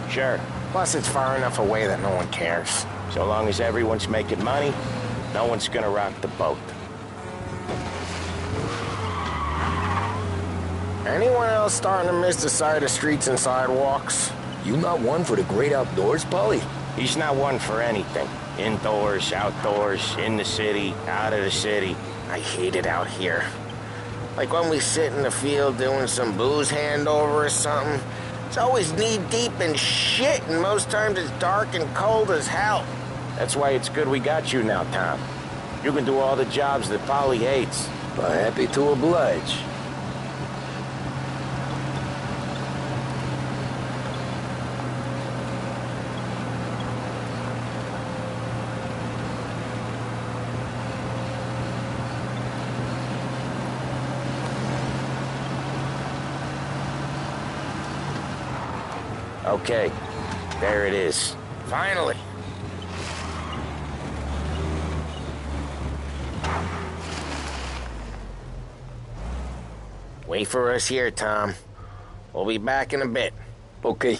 Sure. Plus, it's far enough away that no one cares. So long as everyone's making money, no one's gonna rock the boat. Anyone else starting to miss the side of streets and sidewalks? You not one for the great outdoors, Polly? He's not one for anything. Indoors, outdoors, in the city, out of the city. I hate it out here. Like when we sit in the field doing some booze handover or something. It's always knee-deep in shit, and most times it's dark and cold as hell. That's why it's good we got you now, Tom. You can do all the jobs that Polly hates. Well, happy to oblige. Okay, there it is. Finally. Wait for us here, Tom. We'll be back in a bit. Okay.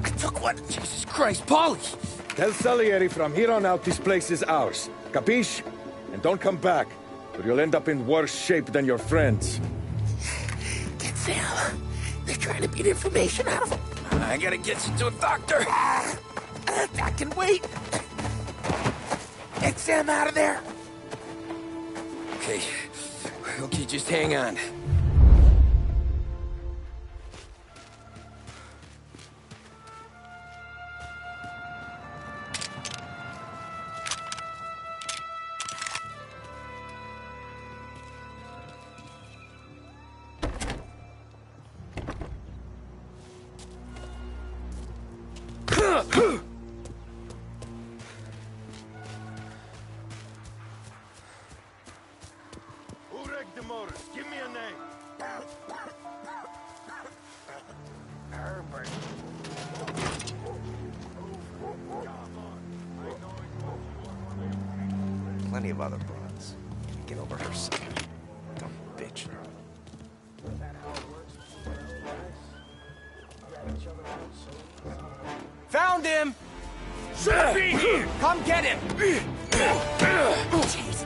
I took one. Jesus Christ, Polly! Tell Salieri from here on out this place is ours. Capiche? And don't come back, or you'll end up in worse shape than your friends. Get Sam. They're trying to beat information out of him. I gotta get you to a doctor. I can wait. Get Sam out of there. Okay. Okay, just hang on. Who wrecked the motors? Give me a name. Herbert. Plenty of other broads. Get over her son. Dumb bitch. Found him! Should be here! Come get him! Jeez.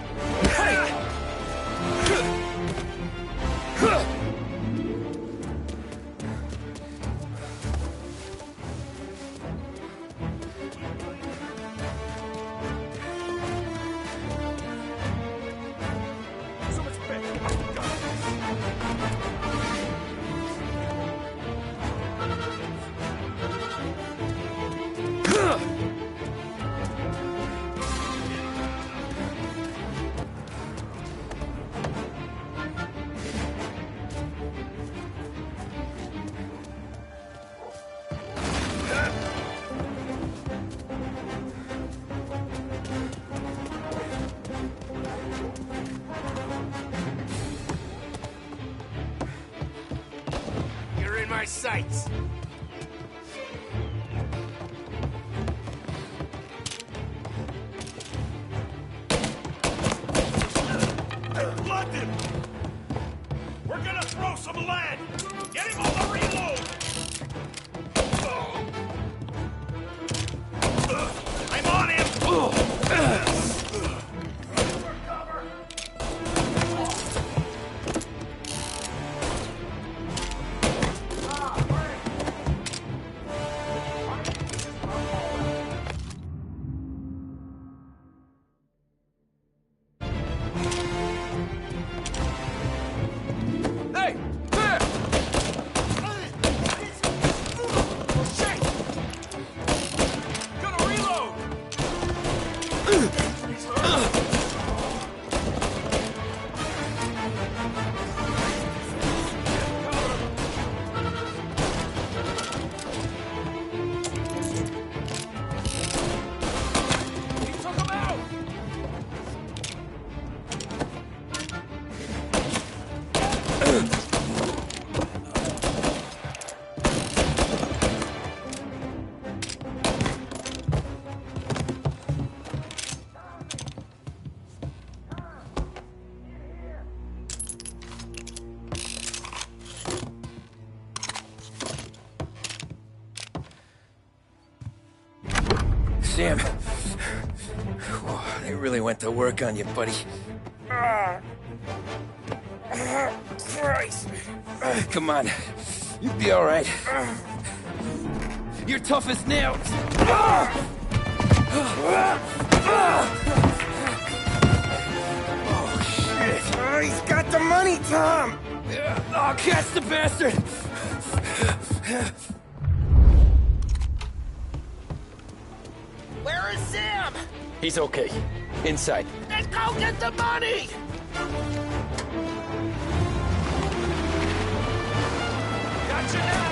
our sights! London! We're gonna throw some lead! Get him on the reload! I'm on him! Hey! There! Shit! Gonna reload! He took him out! Sam. Whoa, they really went to work on you, buddy. Christ! Come on. You'll be all right. You're tough as nails. Oh, shit. Oh, he's got the money, Tom! Oh, catch the bastard! Where is Sam? He's okay. Inside. Then go get the money! Gotcha now!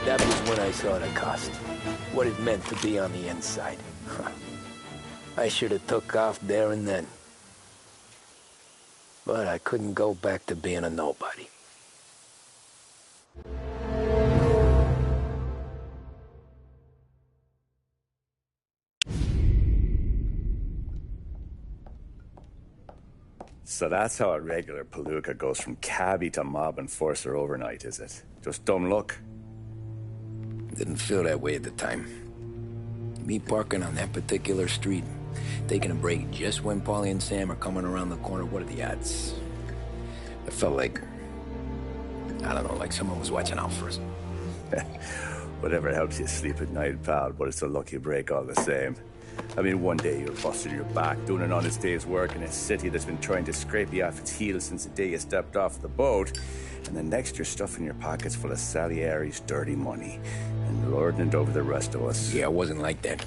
That was when I saw the cost. What it meant to be on the inside. I should have took off there and then. But I couldn't go back to being a nobody. So that's how a regular palooka goes from cabbie to mob enforcer overnight, is it? Just dumb luck? Didn't feel that way at the time. Me parking on that particular street, taking a break just when Paulie and Sam are coming around the corner, what are the odds? I felt like, I don't know, like someone was watching out for us. Whatever helps you sleep at night, pal, but it's a lucky break all the same. I mean, one day you're busting your back, doing an honest day's work in a city that's been trying to scrape you off its heels since the day you stepped off the boat, and the next you're stuffing your pockets full of Salieri's dirty money and lording it over the rest of us. Yeah, it wasn't like that.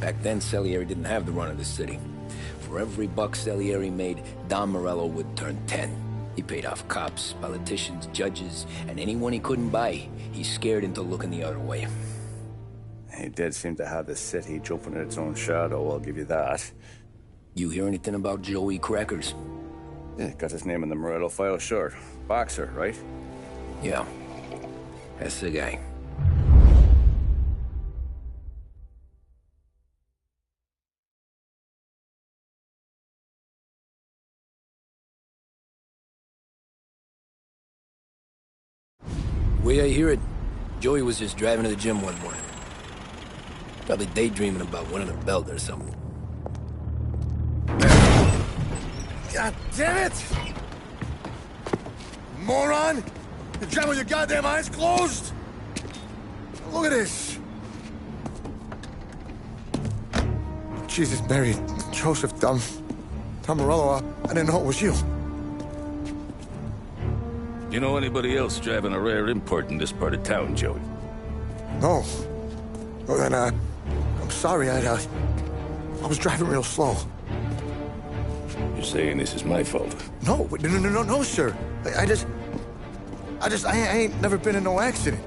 Back then, Salieri didn't have the run of the city. For every buck Salieri made, Don Morello would turn 10. He paid off cops, politicians, judges, and anyone he couldn't buy, he scared into looking the other way. He did seem to have the city jumping in its own shadow, I'll give you that. You hear anything about Joey Crackers? Yeah, got his name in the Morello file, sure. Boxer, right? Yeah. That's the guy. The way I hear it, Joey was just driving to the gym one morning. Probably daydreaming about winning a belt or something. God damn it! Moron! You're driving with your goddamn eyes closed? Look at this! Jesus, Mary, Joseph, Tom Morello, I didn't know it was you. You know anybody else driving a rare import in this part of town, Joey? No. Well, then, I'm sorry, I was driving real slow. You're saying this is my fault? No, sir. I ain't never been in no accident.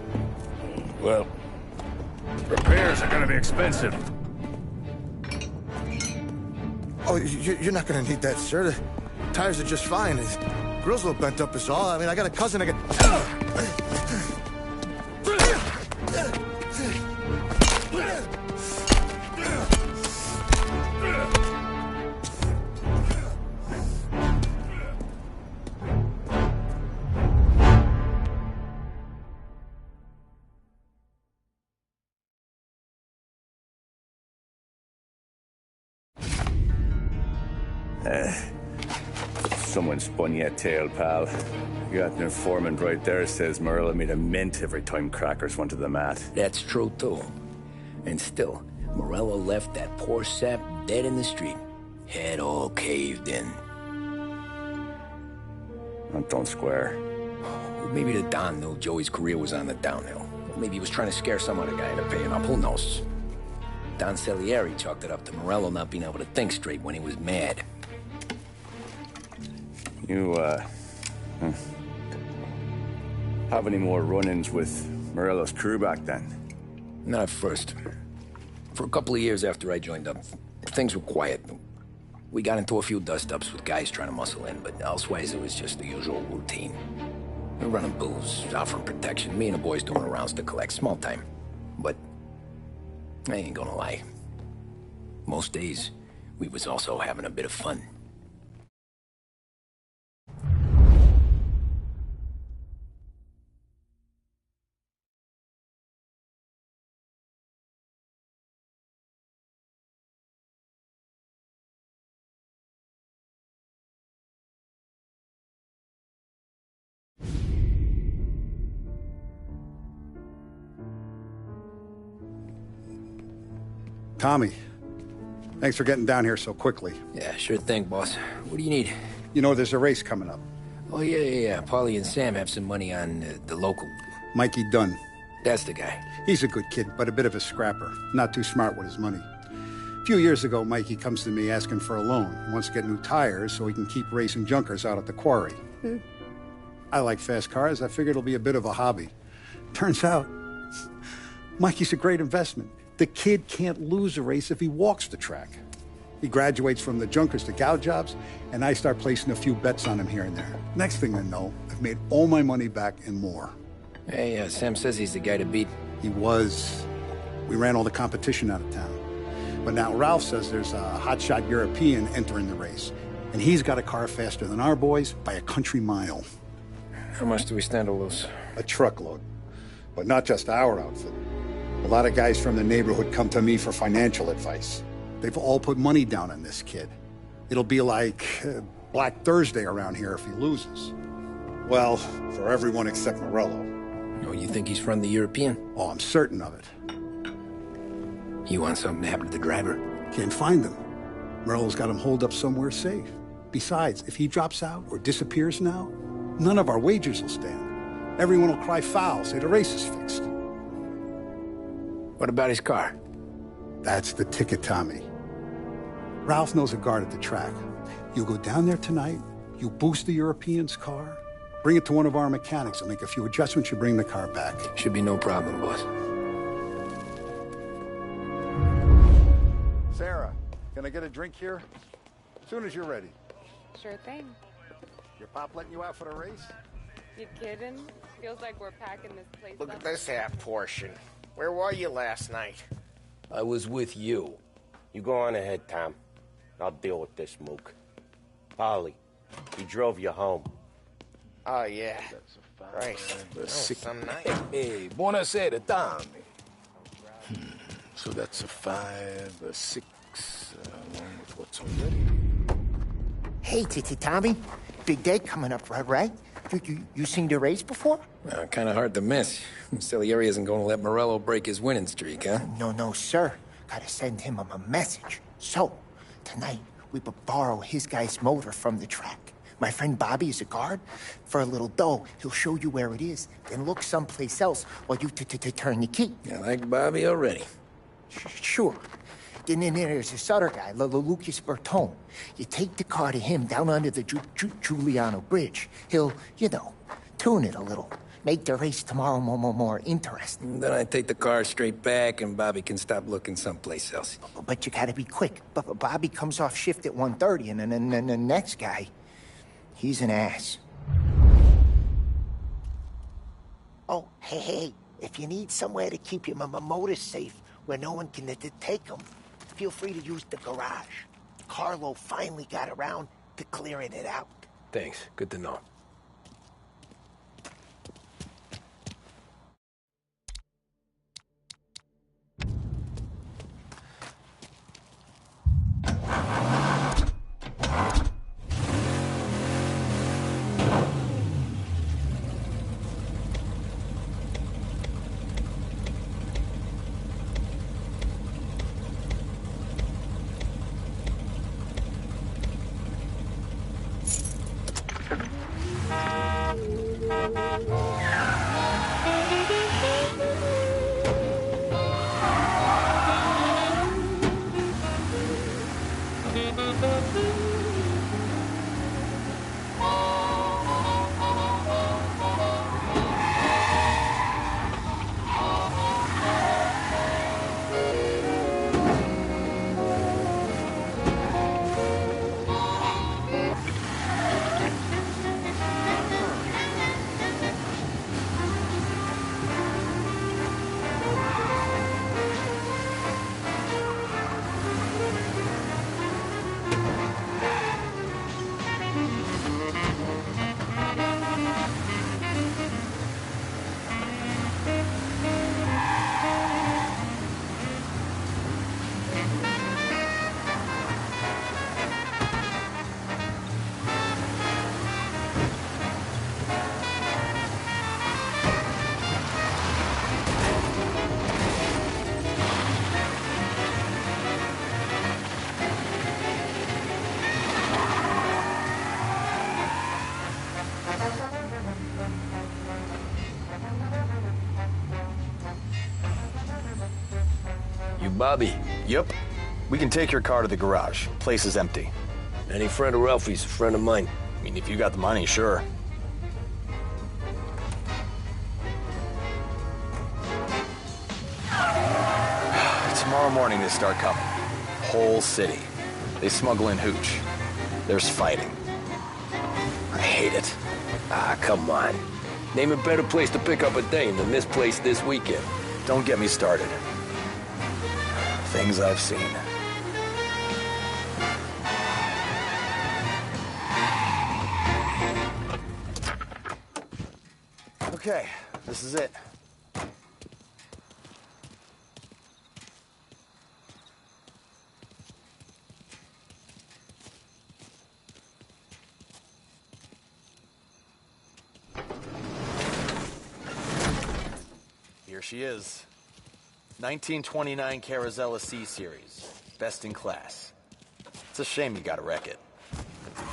Well, repairs are gonna be expensive. Oh, you're not gonna need that, sir. The tires are just fine. The grill's a little bent up is all. I mean, I got a cousin I can... Someone spun you a tail, pal. You got an informant right there says Morello made a mint every time Crackers went to the mat. That's true, too. And still, Morello left that poor sap dead in the street. Head all caved in. That don't square. Maybe the Don knew Joey's career was on the downhill. Or maybe he was trying to scare some other guy into paying up. Who knows? Don Salieri chalked it up to Morello not being able to think straight when he was mad. You, have any more run-ins with Morello's crew back then? Not at first. For a couple of years after I joined up, things were quiet. We got into a few dust-ups with guys trying to muscle in, but elsewise it was just the usual routine. We're running booze, offering protection, me and the boys doing rounds to collect, small time. But I ain't gonna lie. Most days, we was also having a bit of fun. Tommy, thanks for getting down here so quickly. Yeah, sure thing, boss. What do you need? You know, there's a race coming up. Oh, yeah. Paulie and Sam have some money on the local. Mikey Dunn. That's the guy. He's a good kid, but a bit of a scrapper. Not too smart with his money. A few years ago, Mikey comes to me asking for a loan. He wants to get new tires so he can keep racing junkers out at the quarry. I like fast cars. I figured it'll be a bit of a hobby. Turns out, Mikey's a great investment. The kid can't lose a race if he walks the track. He graduates from the junkers to gal jobs, and I start placing a few bets on him here and there. Next thing I know, I've made all my money back and more. Hey, Sam says he's the guy to beat. He was. We ran all the competition out of town. But now Ralph says there's a hotshot European entering the race, and he's got a car faster than our boys by a country mile. How much do we stand to lose? A truckload. But not just our outfit. A lot of guys from the neighborhood come to me for financial advice. They've all put money down on this kid. It'll be like Black Thursday around here if he loses. Well, for everyone except Morello. Oh, you think he's from the European? Oh, I'm certain of it. You want something to happen to the driver? Can't find him. Morello's got him holed up somewhere safe. Besides, if he drops out or disappears now, none of our wagers will stand. Everyone will cry foul, say the race is fixed. What about his car? That's the ticket, Tommy. Ralph knows a guard at the track. You go down there tonight, you boost the European's car, bring it to one of our mechanics, and make a few adjustments, you bring the car back. Should be no problem, boss. get a drink here? As soon as you're ready. Sure thing. Your pop letting you out for the race? You kidding? Feels like we're packing this place Look up. at this half portion. Where were you last night? I was with you. You go on ahead, Tom. I'll deal with this mook. Polly, he drove you home. Oh, yeah. Christ. The Oh, sick- some night. Hey, buonasera, Tommy. So that's a 5, a 6, along with what's already. Hey, Tommy. Big day coming up, right? You seen the race before? Kind of hard to miss. Salieri isn't going to let Morello break his winning streak, huh? No, sir. Gotta send him a message. So, tonight, we borrow his guy's motor from the track. My friend Bobby is a guard. For a little dough, he'll show you where it is, then look someplace else while you turn the key. I like Bobby already. Sure. Then there's this other guy, Lucas Bertone. You take the car to him down under the Giuliano Bridge. He'll, tune it a little. Make the race tomorrow more interesting. Then I take the car straight back and Bobby can stop looking someplace else. But you gotta be quick. Bobby comes off shift at 1:30, and then the next guy, he's an ass. Oh, hey, if you need somewhere to keep your motor safe where no one can take them, feel free to use the garage. Carlo finally got around to clearing it out. Thanks. Good to know. Bobby. Yep. We can take your car to the garage. Place is empty. Any friend of Ralphie's a friend of mine. I mean, if you got the money, sure. Tomorrow morning they start coming. Whole city. They smuggle in hooch. There's fighting. I hate it. Ah, come on. Name a better place to pick up a dame than this place this weekend. Don't get me started. Things I've seen. Okay, this is it. Here she is. 1929 Carazella C-Series. Best in class. It's a shame you gotta wreck it.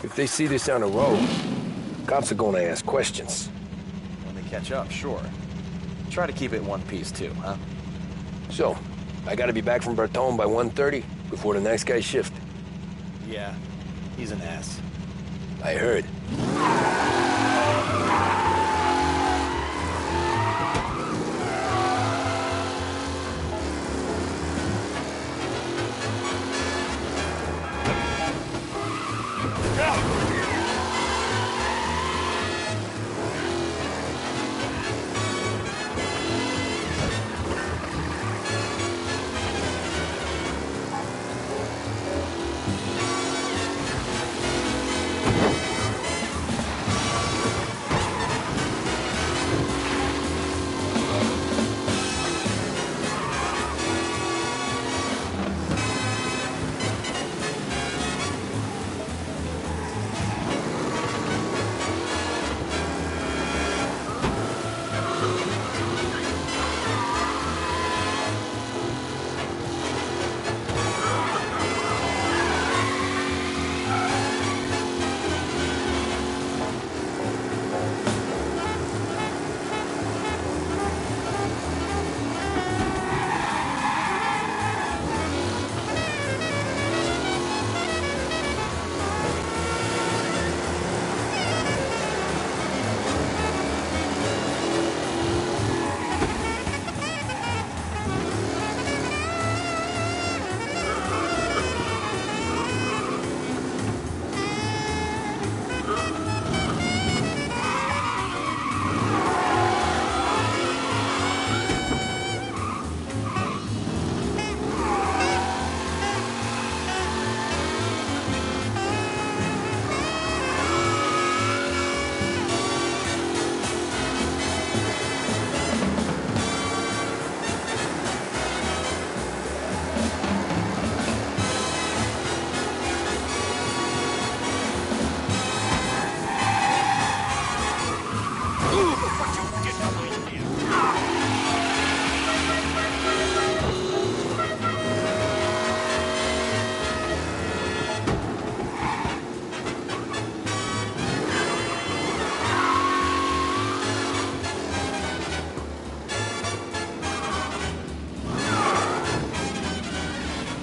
If they see this on the road, cops are gonna ask questions. When they catch up, sure. Try to keep it in one piece, too, huh? So, I gotta be back from Bertone by 1:30 before the next guy's shift. Yeah, he's an ass. I heard.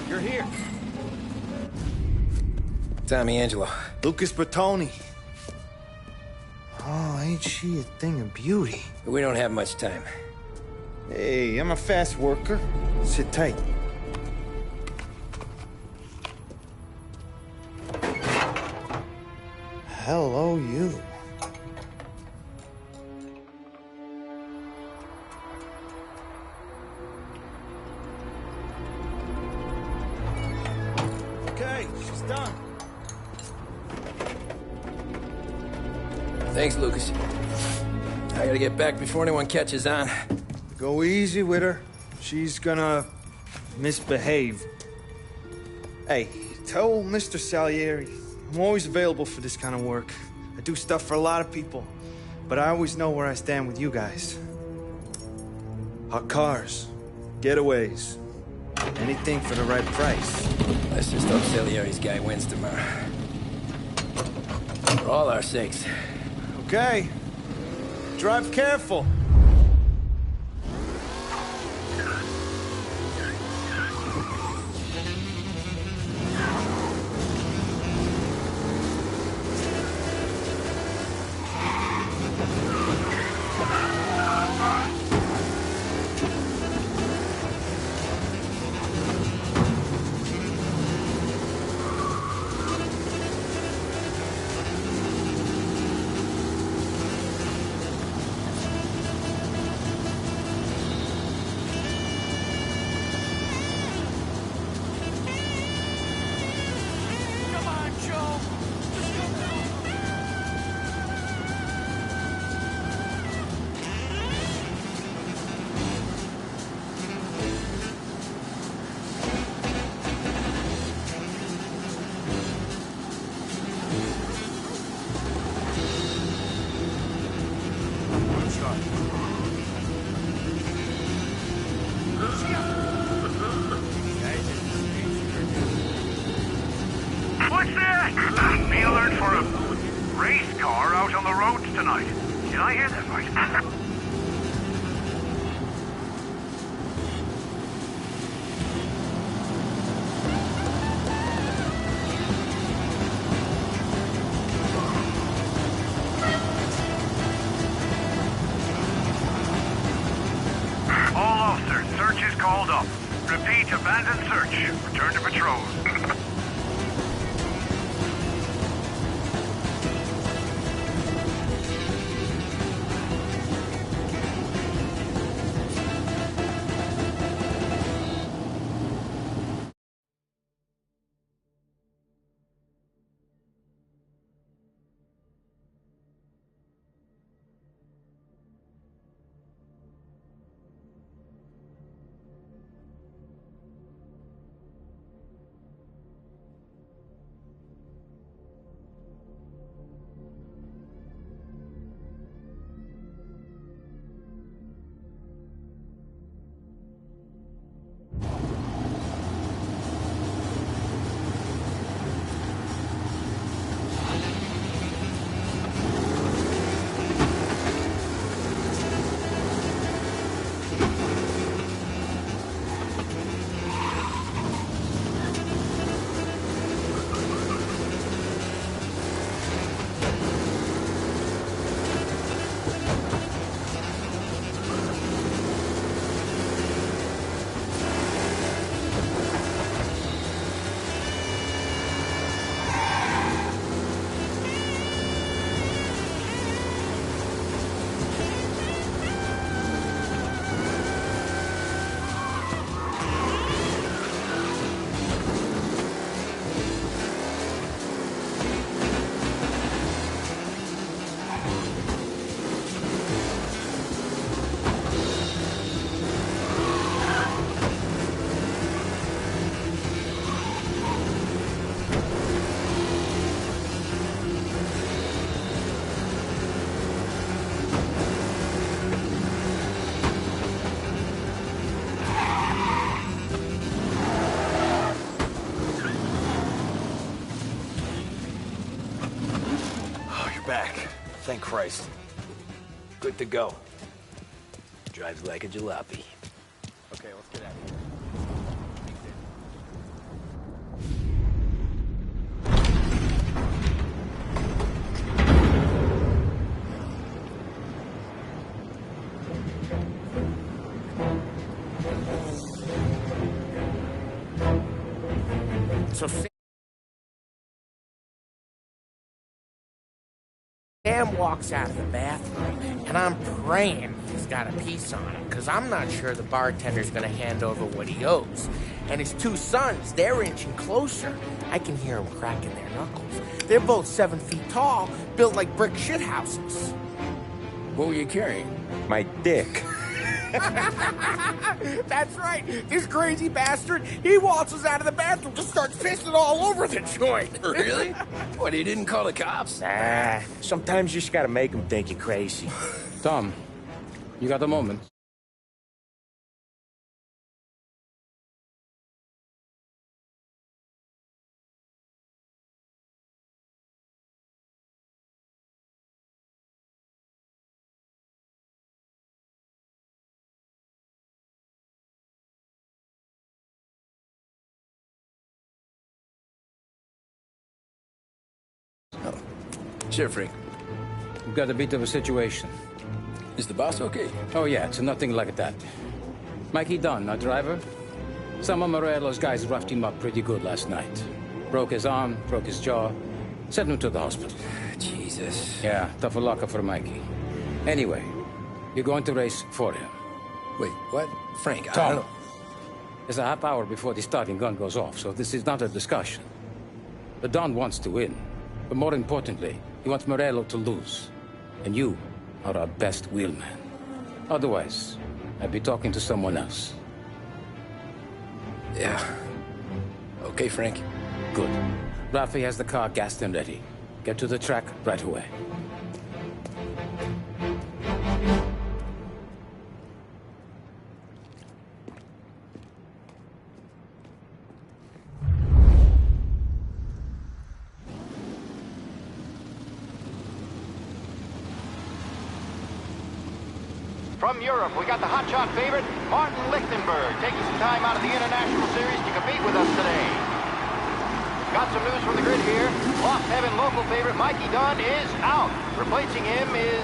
You're here. Tommy Angelo. Lucas Bertoni. Oh, ain't she a thing of beauty? We don't have much time. Hey, I'm a fast worker. Sit tight. Hello, you. Okay, she's done. Thanks, Lucas. I gotta get back before anyone catches on. Go easy with her. She's gonna misbehave. Hey, tell Mr. Salieri I'm always available for this kind of work. I do stuff for a lot of people, but I always know where I stand with you guys. Hot cars, getaways, anything for the right price. Let's just hope Salieri's guy wins tomorrow. For all our sakes. Okay. Drive careful. What's that? Be alert for a race car out on the roads tonight. Did I hear that right? All officers, search is called up. Repeat, abandon search. Return to patrol. Thank Christ. Good to go. Drives like a jalopy. Okay, let's get out of here. So Sam walks out of the bathroom, and I'm praying he's got a piece on him, because I'm not sure the bartender's going to hand over what he owes. And his two sons, they're inching closer. I can hear them cracking their knuckles. They're both 7 feet tall, built like brick shithouses. What were you carrying? My dick. That's right. This crazy bastard, he waltzes out of the bathroom, just starts pissing all over the joint. Really? What, he didn't call the cops? Nah, sometimes you just gotta make him think you're crazy. Tom, you got a moment? Sure, Frank. We've got a bit of a situation. Is the boss okay? Oh, yeah, it's nothing like that. Mikey Dunn, our driver. Some of Morello's guys roughed him up pretty good last night. Broke his arm, broke his jaw, sent him to the hospital. Jesus. Yeah, tough luck for Mikey. Anyway, you're going to race for him. Wait, what? Frank, I Tom, don't know. there's a half hour before the starting gun goes off, so this is not a discussion. The Don wants to win, but more importantly, he wants Morello to lose. And you are our best wheelman. Otherwise, I'd be talking to someone else. Yeah. Okay, Frank. Good. Rafi has the car gassed and ready. Get to the track right away. From Europe, we got the hotshot favorite, Martin Lichtenberg, taking some time out of the International Series to compete with us today. Got some news from the grid here. Lost Heaven local favorite Mikey Dunn is out. Replacing him is,